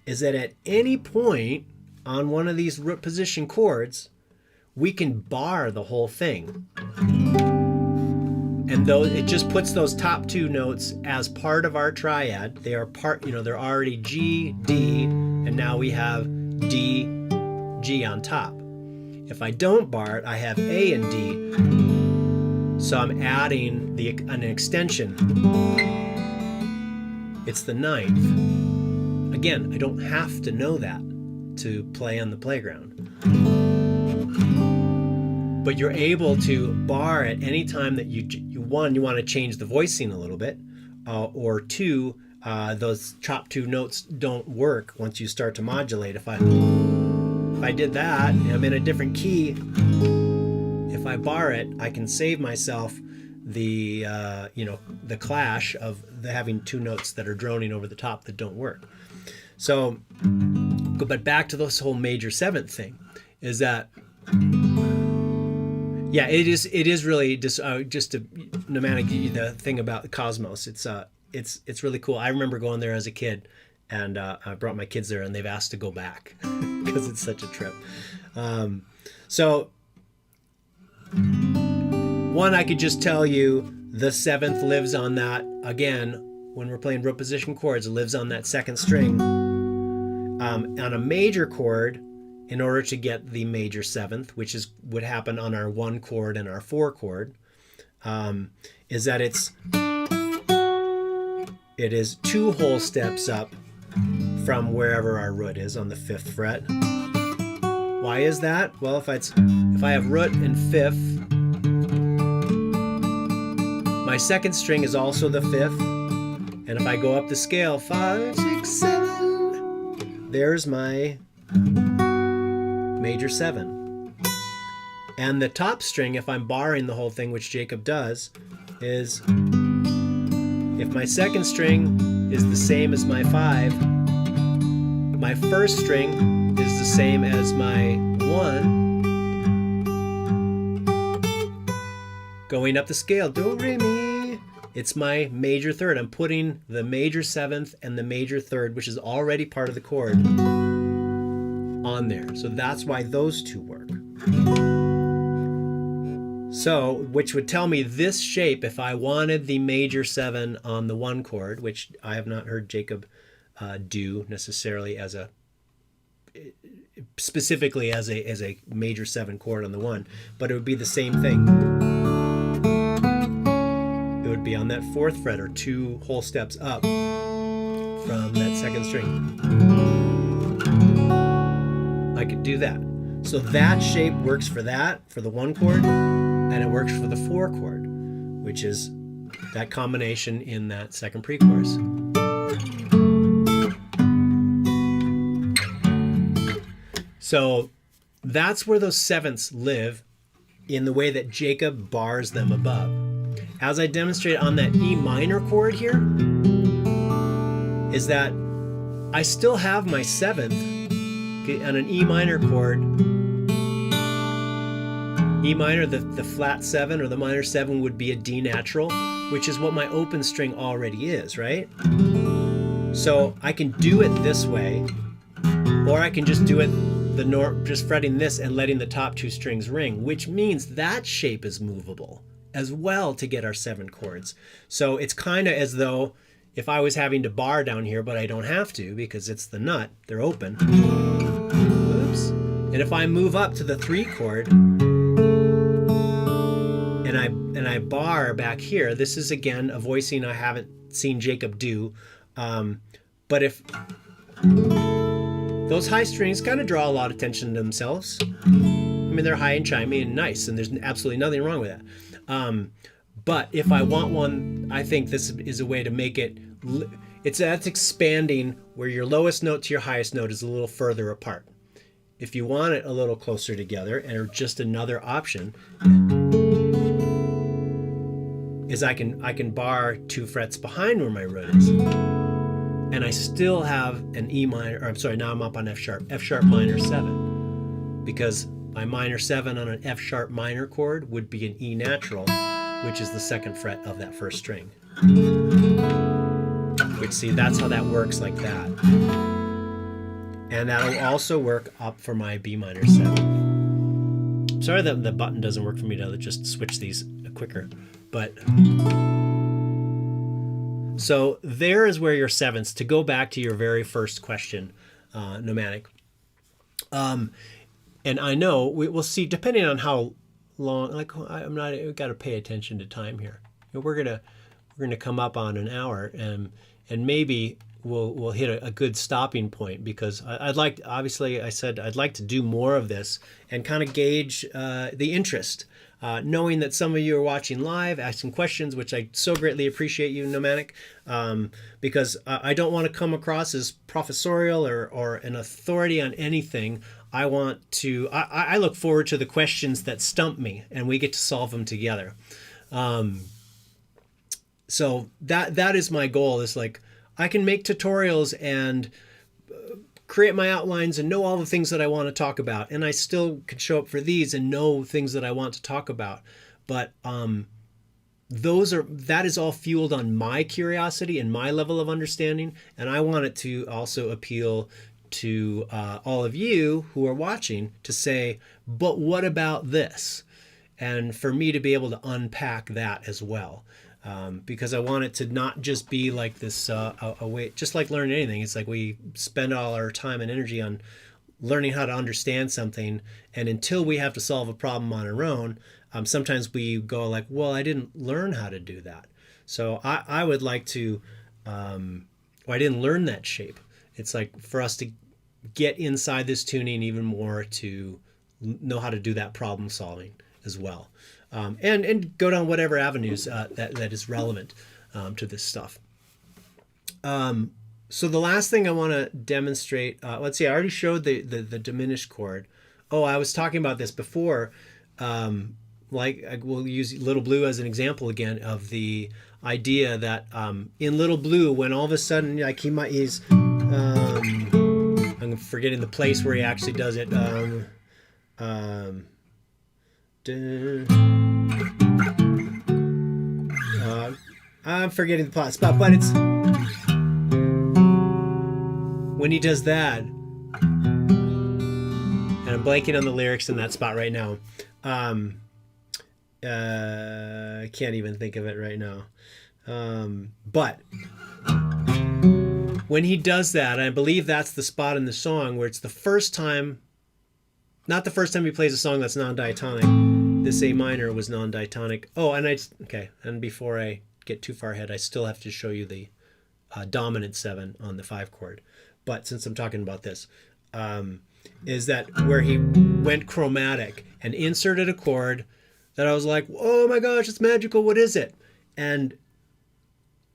is that at any point on one of these root position chords, we can bar the whole thing. And it just puts those top 2 notes as part of our triad. They are they're already G, D, and now we have D, G on top. If I don't bar it, I have A and D. So I'm adding an extension. It's the 9th. Again, I don't have to know that to play on the playground. But you're able to bar at any time that you want to change the voicing a little bit, or 2, those top 2 notes don't work once you start to modulate. If I did that, I'm in a different key. If I bar it, I can save myself the clash of having 2 notes that are droning over the top that don't work. So, but back to this whole major 7th thing, is that, yeah, it is really just a mnemonic. The thing about the cosmos, it's really cool. I remember going there as a kid, and I brought my kids there, and they've asked to go back because it's such a trip. So. One, I could just tell you the 7th lives on that, again, when we're playing root position chords, it lives on that 2nd string. On a major chord, in order to get the major 7th, which would happen on our 1 chord and our 4 chord, is that it is 2 whole steps up from wherever our root is on the 5th fret. Why is that? Well, if I have root and fifth, my second string is also the fifth. And if I go up the scale, 5, 6, 7, there's my major 7. And the top string, if I'm barring the whole thing, which Jacob does, is if my second string is the same as my 5, my first string is the same as my 1. Going up the scale, do, re, mi. It's my major third. I'm putting the major 7th and the major 3rd, which is already part of the chord, on there. So that's why those two work. So, which would tell me this shape, if I wanted the major 7 on the 1 chord, which I have not heard Jacob do necessarily as a specifically as a major 7 chord on the 1, but it would be the same thing. It would be on that 4th fret or 2 whole steps up from that second string. I could do that. So that shape works for that, for the 1 chord, and it works for the 4 chord, which is that combination in that second pre-chorus. So that's where those 7ths live in the way that Jacob bars them above. As I demonstrate on that E minor chord here, is that I still have my 7th on an E minor chord. E minor, the flat 7 or the minor 7 would be a D natural, which is what my open string already is, right? So I can do it this way, or I can just do it just fretting this and letting the top 2 strings ring, which means that shape is movable as well to get our 7 chords. So it's kind of as though if I was having to bar down here, but I don't have to because it's the nut, they're open. Oops. And if I move up to the 3 chord and I bar back here, this is again a voicing I haven't seen Jacob do, but if those high strings kind of draw a lot of attention to themselves. I mean, they're high and chimey and nice, and there's absolutely nothing wrong with that. But if I want one, I think this is a way to make it, that's expanding where your lowest note to your highest note is a little further apart. If you want it a little closer together, or just another option, is I can bar 2 frets behind where my root is. And I still have an E minor, or I'm sorry, now I'm up on F sharp minor 7. Because my minor 7 on an F sharp minor chord would be an E natural, which is the 2nd fret of that 1st string. Which, see, that's how that works like that. And that'll also work up for my B minor 7. Sorry that the button doesn't work for me to just switch these quicker, but... So there is where your 7ths, to go back to your very first question, Nomadic. And I know we'll see, depending on how long, like we've got to pay attention to time here. We're gonna come up on an hour, and maybe we'll hit a good stopping point, because I'd like, obviously I said I'd like to do more of this and kind of gauge the interest. Knowing that some of you are watching live, asking questions, which I so greatly appreciate you, Nomadic, because I don't want to come across as professorial or an authority on anything. I look forward to the questions that stump me, and we get to solve them together. So that is my goal, is like, I can make tutorials and create my outlines and know all the things that I want to talk about, and I still could show up for these and know things that I want to talk about. But that is all fueled on my curiosity and my level of understanding, and I want it to also appeal to all of you who are watching to say, but what about this? And for me to be able to unpack that as well. Because I want it to not just be like this a way, just like learning anything. It's like we spend all our time and energy on learning how to understand something, and until we have to solve a problem on our own, sometimes we go like, well, I didn't learn how to do that. So I would like to, I didn't learn that shape. It's like for us to get inside this tuning even more to know how to do that problem solving as well, and go down whatever avenues that is relevant to this stuff. So the last thing I want to demonstrate, let's see, I already showed the diminished chord. Oh, I was talking about this before. Like we'll use Little Blue as an example again of the idea that in Little Blue, when all of a sudden, like he's I'm forgetting the place where he actually does it. I'm forgetting the plot spot, but it's when he does that, and I'm blanking on the lyrics in that spot right now. I can't even think of it right now. But when he does that, I believe that's the spot in the song where it's the first time, not the first time he plays a song that's non-diatonic. This A minor was non-diatonic. Oh, and and before I get too far ahead, I still have to show you the dominant 7 on the 5 chord. But since I'm talking about this, is that where he went chromatic and inserted a chord that I was like, oh my gosh, it's magical. What is it? And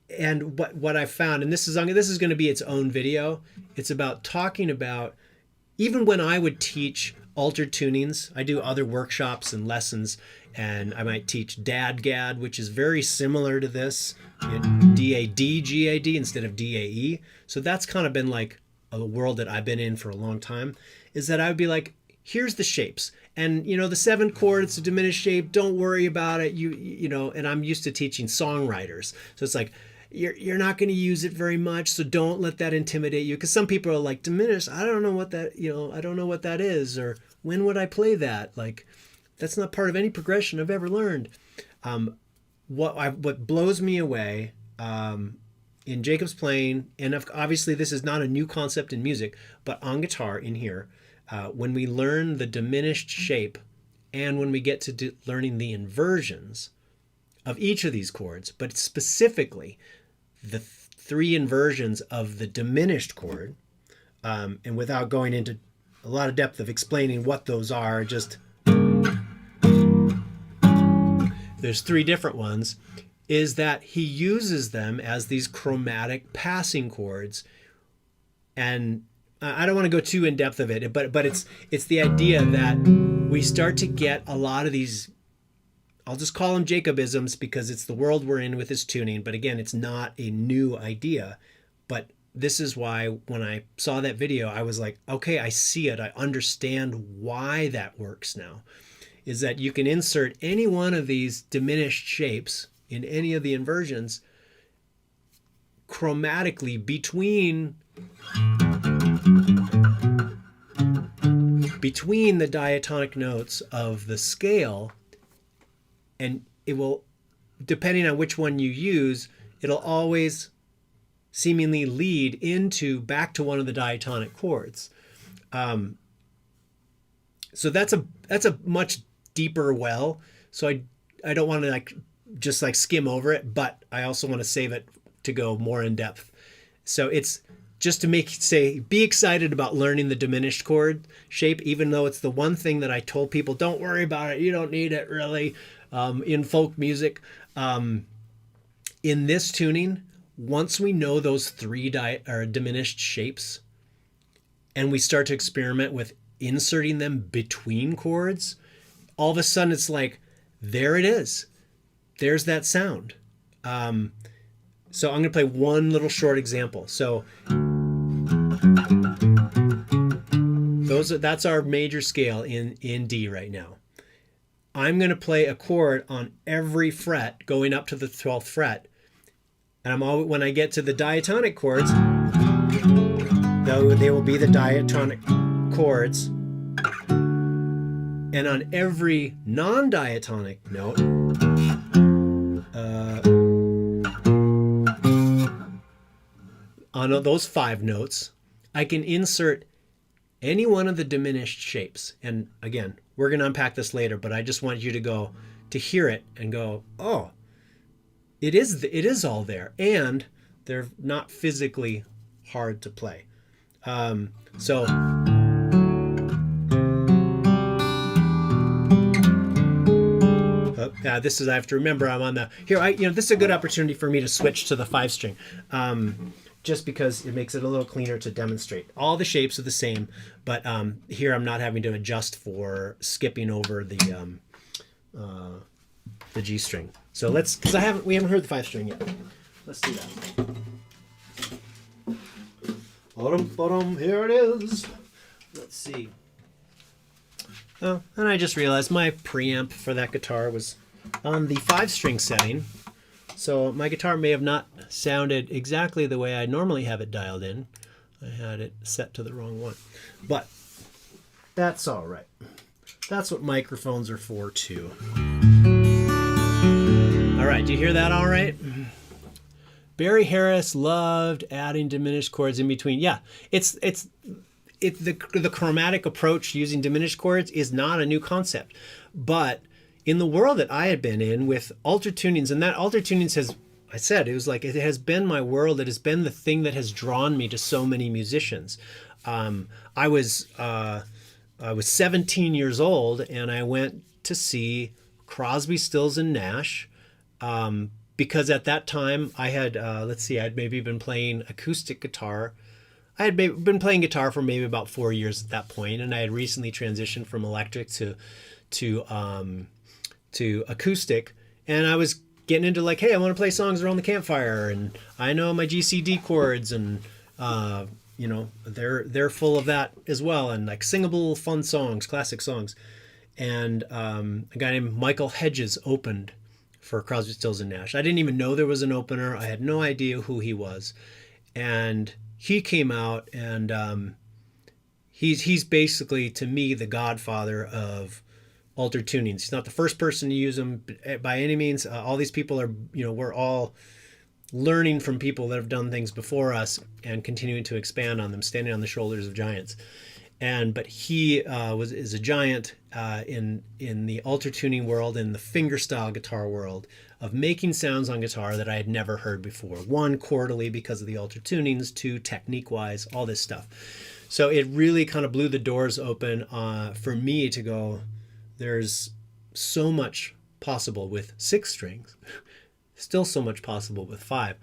what I found, and this is going to be its own video. It's about talking about, even when I would teach altered tunings, I do other workshops and lessons, and I might teach DAEGAD, which is very similar to this, DAD, GAD instead of DAE. So that's kind of been like a world that I've been in for a long time, is that I would be like, here's the shapes. And, the 7th chord, it's a diminished shape. Don't worry about it. You know, and I'm used to teaching songwriters. So it's like, you're not going to use it very much. So don't let that intimidate you. Because some people are like, diminished, I don't know what that, I don't know what that is. Or when would I play that? Like, that's not part of any progression I've ever learned. What blows me away in Jacob's playing, and obviously this is not a new concept in music, but on guitar in here, when we learn the diminished shape and when we get to learning the inversions of each of these chords, but specifically the 3 inversions of the diminished chord, and without going into a lot of depth of explaining what those are, just there's 3 different ones, is that he uses them as these chromatic passing chords. And I don't want to go too in depth of it, but it's the idea that we start to get a lot of these, I'll just call them Jacobisms because it's the world we're in with this tuning. But again, it's not a new idea. But this is why when I saw that video, I was like, okay, I see it. I understand why that works now. Is that you can insert any one of these diminished shapes in any of the inversions chromatically between the diatonic notes of the scale, and it will, depending on which one you use, it'll always seemingly lead into back to one of the diatonic chords. So that's a much deeper well. So I don't want to just skim over it, but I also want to save it to go more in depth. So it's just to be excited about learning the diminished chord shape, even though it's the one thing that I told people, don't worry about it. You don't need it really in folk music. In this tuning, once we know those 3 diminished shapes and we start to experiment with inserting them between chords, all of a sudden it's like, there it is. There's that sound. So I'm going to play one little short example. So that's our major scale in D right now. I'm going to play a chord on every fret going up to the 12th fret. And when I get to the diatonic chords, they will be the diatonic chords. And on every non-diatonic note, on those 5 notes, I can insert any one of the diminished shapes. And again, we're going to unpack this later, but I just want you to hear it and go, oh, it is all there. And they're not physically hard to play. So this is, I have to remember I'm on the, here, this is a good opportunity for me to switch to the 5-string. Just because it makes it a little cleaner to demonstrate. All the shapes are the same, but here I'm not having to adjust for skipping over the G string. So let's, because we haven't heard the 5-string yet. Let's do that. Bottom, here it is. Let's see. Oh, and I just realized my preamp for that guitar was on the 5-string setting. So my guitar may have not sounded exactly the way I normally have it dialed in. I had it set to the wrong one. But that's all right. That's what microphones are for too. All right, do you hear that all right? Barry Harris loved adding diminished chords in between. Yeah, the chromatic approach using diminished chords is not a new concept. But in the world that I had been in with alter tunings, and that alter tunings has, I said, it was like, it has been my world. It has been the thing that has drawn me to so many musicians. I was 17 years old and I went to see Crosby, Stills and Nash, because at that time I had, I'd maybe been playing acoustic guitar. I had been playing guitar for maybe about 4 years at that point, and I had recently transitioned from electric to acoustic, and I was getting into like, hey, I want to play songs around the campfire, and I know my GCD chords, and they're full of that as well, and like singable, fun songs, classic songs. And a guy named Michael Hedges opened for Crosby, Stills and Nash. I didn't even know there was an opener. I had no idea who he was, and he came out, and he's basically, to me, the godfather of alter tunings. He's not the first person to use them by any means. All these people are, we're all learning from people that have done things before us and continuing to expand on them, standing on the shoulders of giants. But he is a giant in the alter tuning world, in the fingerstyle guitar world, of making sounds on guitar that I had never heard before. 1, chordally because of the alter tunings, 2, technique-wise, all this stuff. So it really kind of blew the doors open for me to go, there's so much possible with 6 strings. Still so much possible with 5.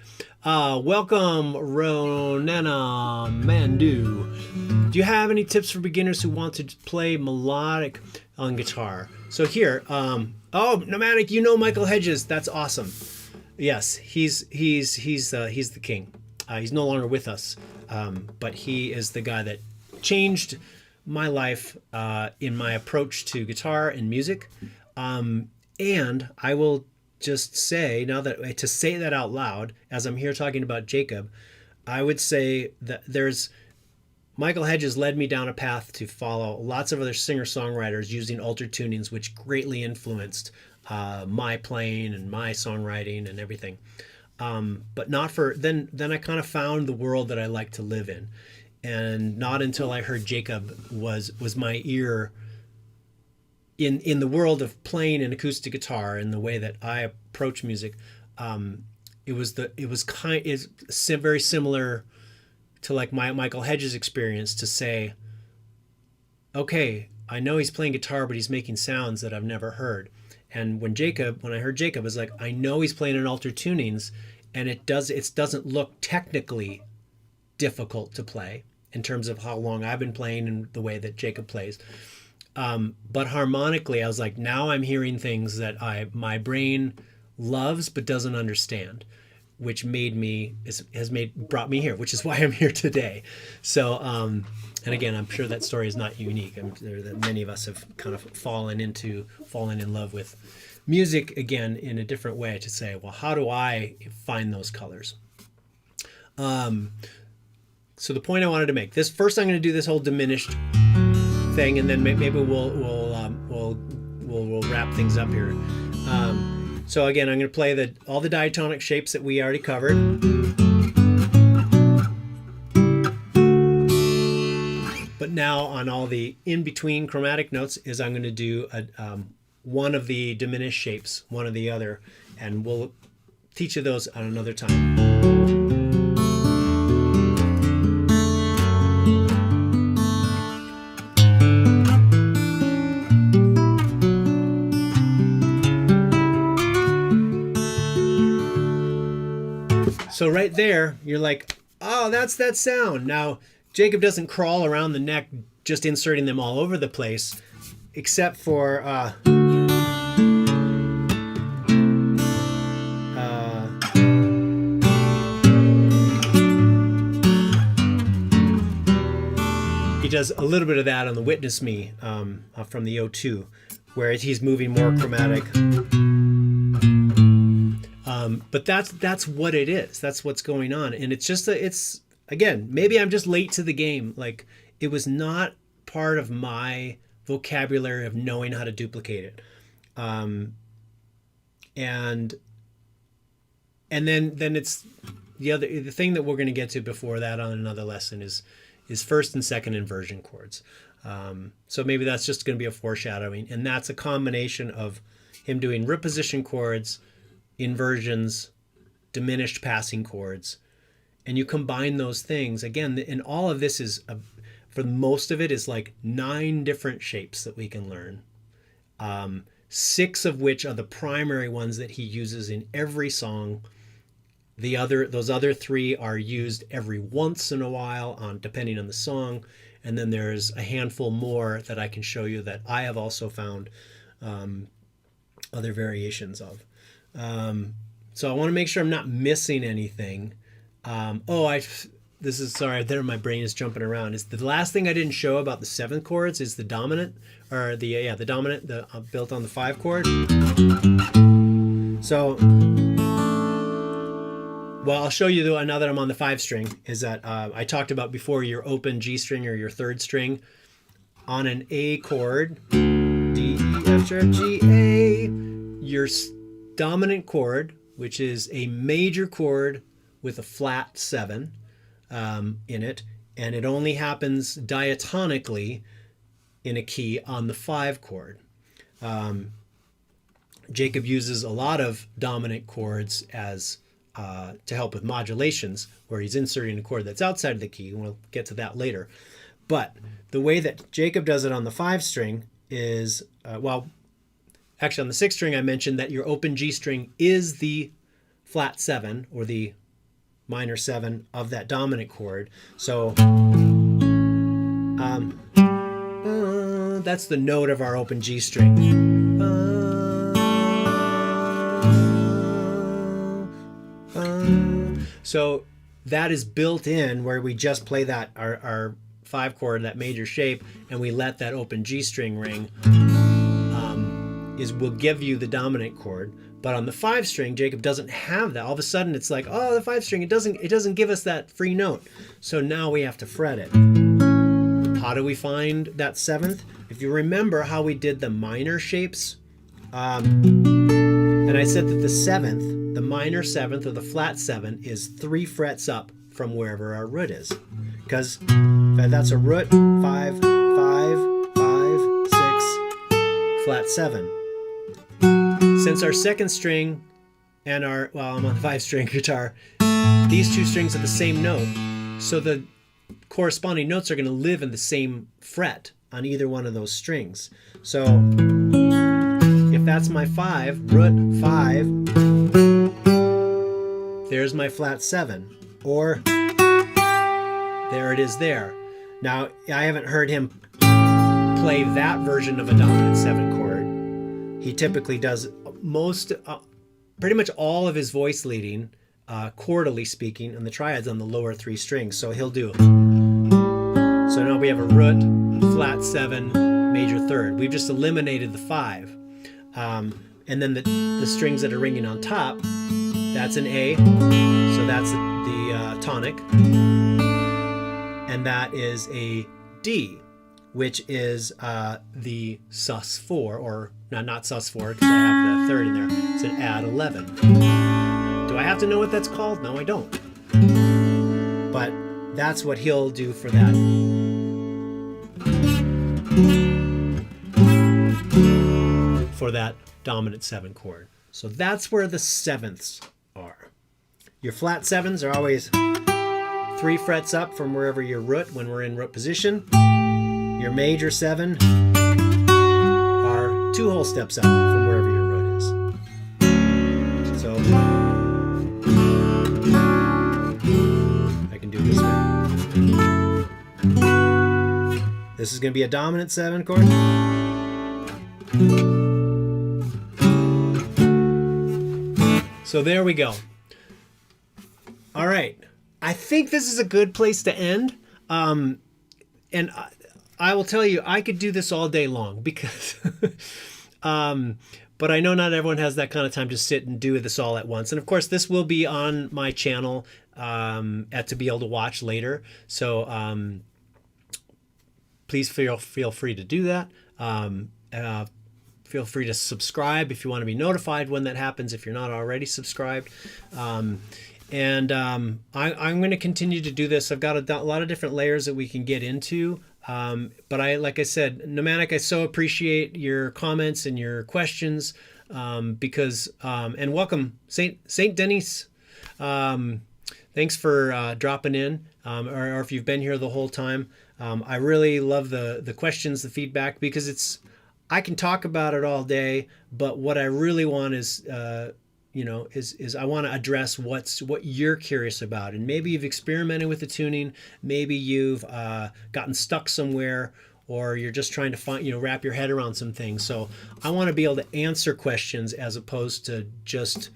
Welcome, Ronana Mandu. Do you have any tips for beginners who want to play melodic on guitar? So here, Nomadic, Michael Hedges. That's awesome. Yes, he's the king. He's no longer with us, but he is the guy that changed my life in my approach to guitar and music. And I will just say, now that to say that out loud, as I'm here talking about Jacob, I would say that Michael Hedges led me down a path to follow lots of other singer-songwriters using alter tunings, which greatly influenced my playing and my songwriting and everything. But not for, then I kind of found the world that I like to live in. And not until I heard Jacob was my ear in the world of playing an acoustic guitar and the way that I approach music. It's very similar to like my Michael Hedges experience, to say, okay, I know he's playing guitar, but he's making sounds that I've never heard. And when I heard Jacob, I was like, I know he's playing in alter tunings, and it doesn't look technically difficult to play in terms of how long I've been playing and the way that Jacob plays. But harmonically, I was like, now I'm hearing things that my brain loves but doesn't understand, which brought me here, which is why I'm here today. So, and again, I'm sure that story is not unique. Many of us have kind of fallen in love with music again in a different way, to say, well, how do I find those colors? So the point I wanted to make, first I'm going to do this whole diminished thing, and then maybe we'll wrap things up here. So again, I'm going to play all the diatonic shapes that we already covered. But now on all the in-between chromatic notes is I'm going to do one of the diminished shapes, one or the other, and we'll teach you those on another time. So right there, you're like, oh, that's that sound. Now, Jacob doesn't crawl around the neck just inserting them all over the place, except for he does a little bit of that on the Witness Me from the O2, where he's moving more chromatic. But that's what it is. That's what's going on. And it's just, it's, again, maybe I'm just late to the game. Like, it was not part of my vocabulary of knowing how to duplicate it. And then it's the thing that we're going to get to before that on another lesson is first and second inversion chords. So maybe that's just going to be a foreshadowing, and that's a combination of him doing root position chords, inversions, diminished passing chords, and you combine those things again. And all of this is for most of it is like 9 different shapes that we can learn. 6 of which are the primary ones that he uses in every song. Those other 3 are used every once in a while depending on the song. And then there's a handful more that I can show you that I have also found other variations of. So I want to make sure I'm not missing anything. Sorry, there my brain is jumping around. Is the last thing I didn't show about the 7th chords is the dominant, or the dominant, built on the 5 chord. So, well, I'll show you now that I'm on the 5 string, is that I talked about before your open G string or your 3rd string on an A chord, D, E, F, G, A, your dominant chord, which is a major chord with a flat 7 in it, and it only happens diatonically in a key on the 5 chord. Jacob uses a lot of dominant chords as to help with modulations, where he's inserting a chord that's outside of the key, and we'll get to that later. But the way that Jacob does it on the 5 string is, actually on the 6th string I mentioned that your open G string is the flat 7 or the minor 7 of that dominant chord. So that's the note of our open G string. So that is built in, where we just play that our 5 chord, that major shape, and we let that open G string ring, will give you the dominant chord. But on the 5 string, Jacob doesn't have that. All of a sudden it's like, oh, the 5 string, it doesn't give us that free note. So now we have to fret it. How do we find that 7th? If you remember how we did the minor shapes, and I said that the 7th, the minor 7th or the flat 7, is 3 frets up from wherever our root is. Because that's a root, 5, 5, 5, 6, flat 7. Since our 2nd string and I'm on the 5 string guitar, these 2 strings are the same note, so the corresponding notes are going to live in the same fret on either one of those strings. So if that's my 5, root 5, there's my flat 7, or there it is there. Now, I haven't heard him play that version of a dominant 7 chord. He typically does pretty much all of his voice leading, chordally speaking, and the triads on the lower 3 strings. So he'll do. So now we have a root, flat 7, major 3rd. We've just eliminated the 5. And then the strings that are ringing on top, that's an A, so that's the tonic, and that is a D, which is the sus4, or not sus4 because I have the 3rd in there. It's an add 11. Do I have to know what that's called? No, I don't. But that's what he'll do for that. For that dominant 7 chord. So that's where the 7ths are. Your flat 7s are always 3 frets up from wherever your root, when we're in root position. Your major 7 are 2 whole steps up from wherever your root is. So This is going to be a dominant 7 chord. So there we go. All right. I think this is a good place to end. And I will tell you, I could do this all day long because, but I know not everyone has that kind of time to sit and do this all at once. And of course, this will be on my channel to be able to watch later. So please feel free to do that. Feel free to subscribe if you want to be notified when that happens, if you're not already subscribed. I'm going to continue to do this. I've got a lot of different layers that we can get into. But like I said, Nomadic, I so appreciate your comments and your questions because, and welcome, Saint Denis. Thanks for dropping in, or if you've been here the whole time. I really love the questions, the feedback, because I can talk about it all day, but what I really want is, is I want to address what you're curious about. And maybe you've experimented with the tuning, maybe you've gotten stuck somewhere, or you're just trying to find, wrap your head around some things. So I want to be able to answer questions as opposed to just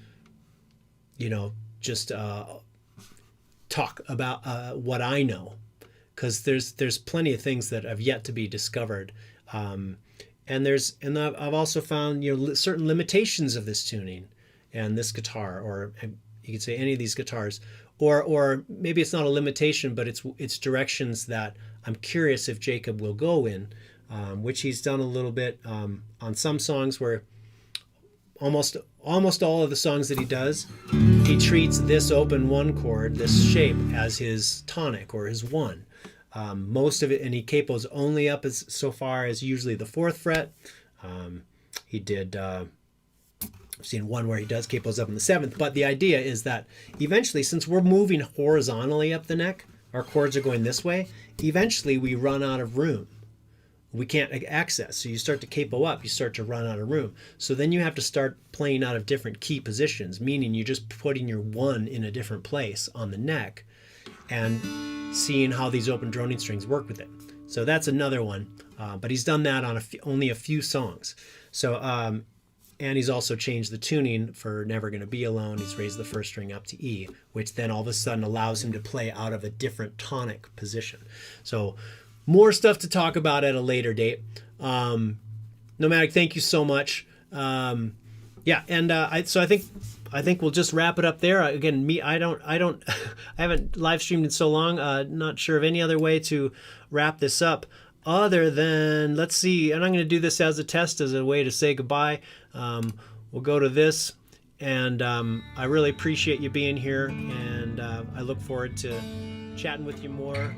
talk about what I know, because there's plenty of things that have yet to be discovered. And I've also found certain limitations of this tuning and this guitar, or you could say any of these guitars, or maybe it's not a limitation, but it's directions that I'm curious if Jacob will go in, which he's done a little bit on some songs, where almost all of the songs that he does, he treats this open 1 chord, this shape, as his tonic or his 1. Most of it, and he capos only up so far as usually the 4th fret. He did, I've seen one where he does capos up in the 7th, but the idea is that eventually, since we're moving horizontally up the neck, our chords are going this way, eventually we run out of room. We can't access. So you start to capo up, you start to run out of room. So then you have to start playing out of different key positions, meaning you're just putting your 1 in a different place on the neck and seeing how these open droning strings work with it. So that's another one, but he's done that on only a few songs. So and he's also changed the tuning for Never Gonna Be Alone. He's raised the 1st string up to E, which then all of a sudden allows him to play out of a different tonic position. So more stuff to talk about at a later date. Nomadic, thank you so much. Yeah, and I think we'll just wrap it up there. Again, I haven't live streamed in so long. Not sure of any other way to wrap this up other than, let's see, and I'm going to do this as a test, as a way to say goodbye. We'll go to this, and I really appreciate you being here, and I look forward to chatting with you more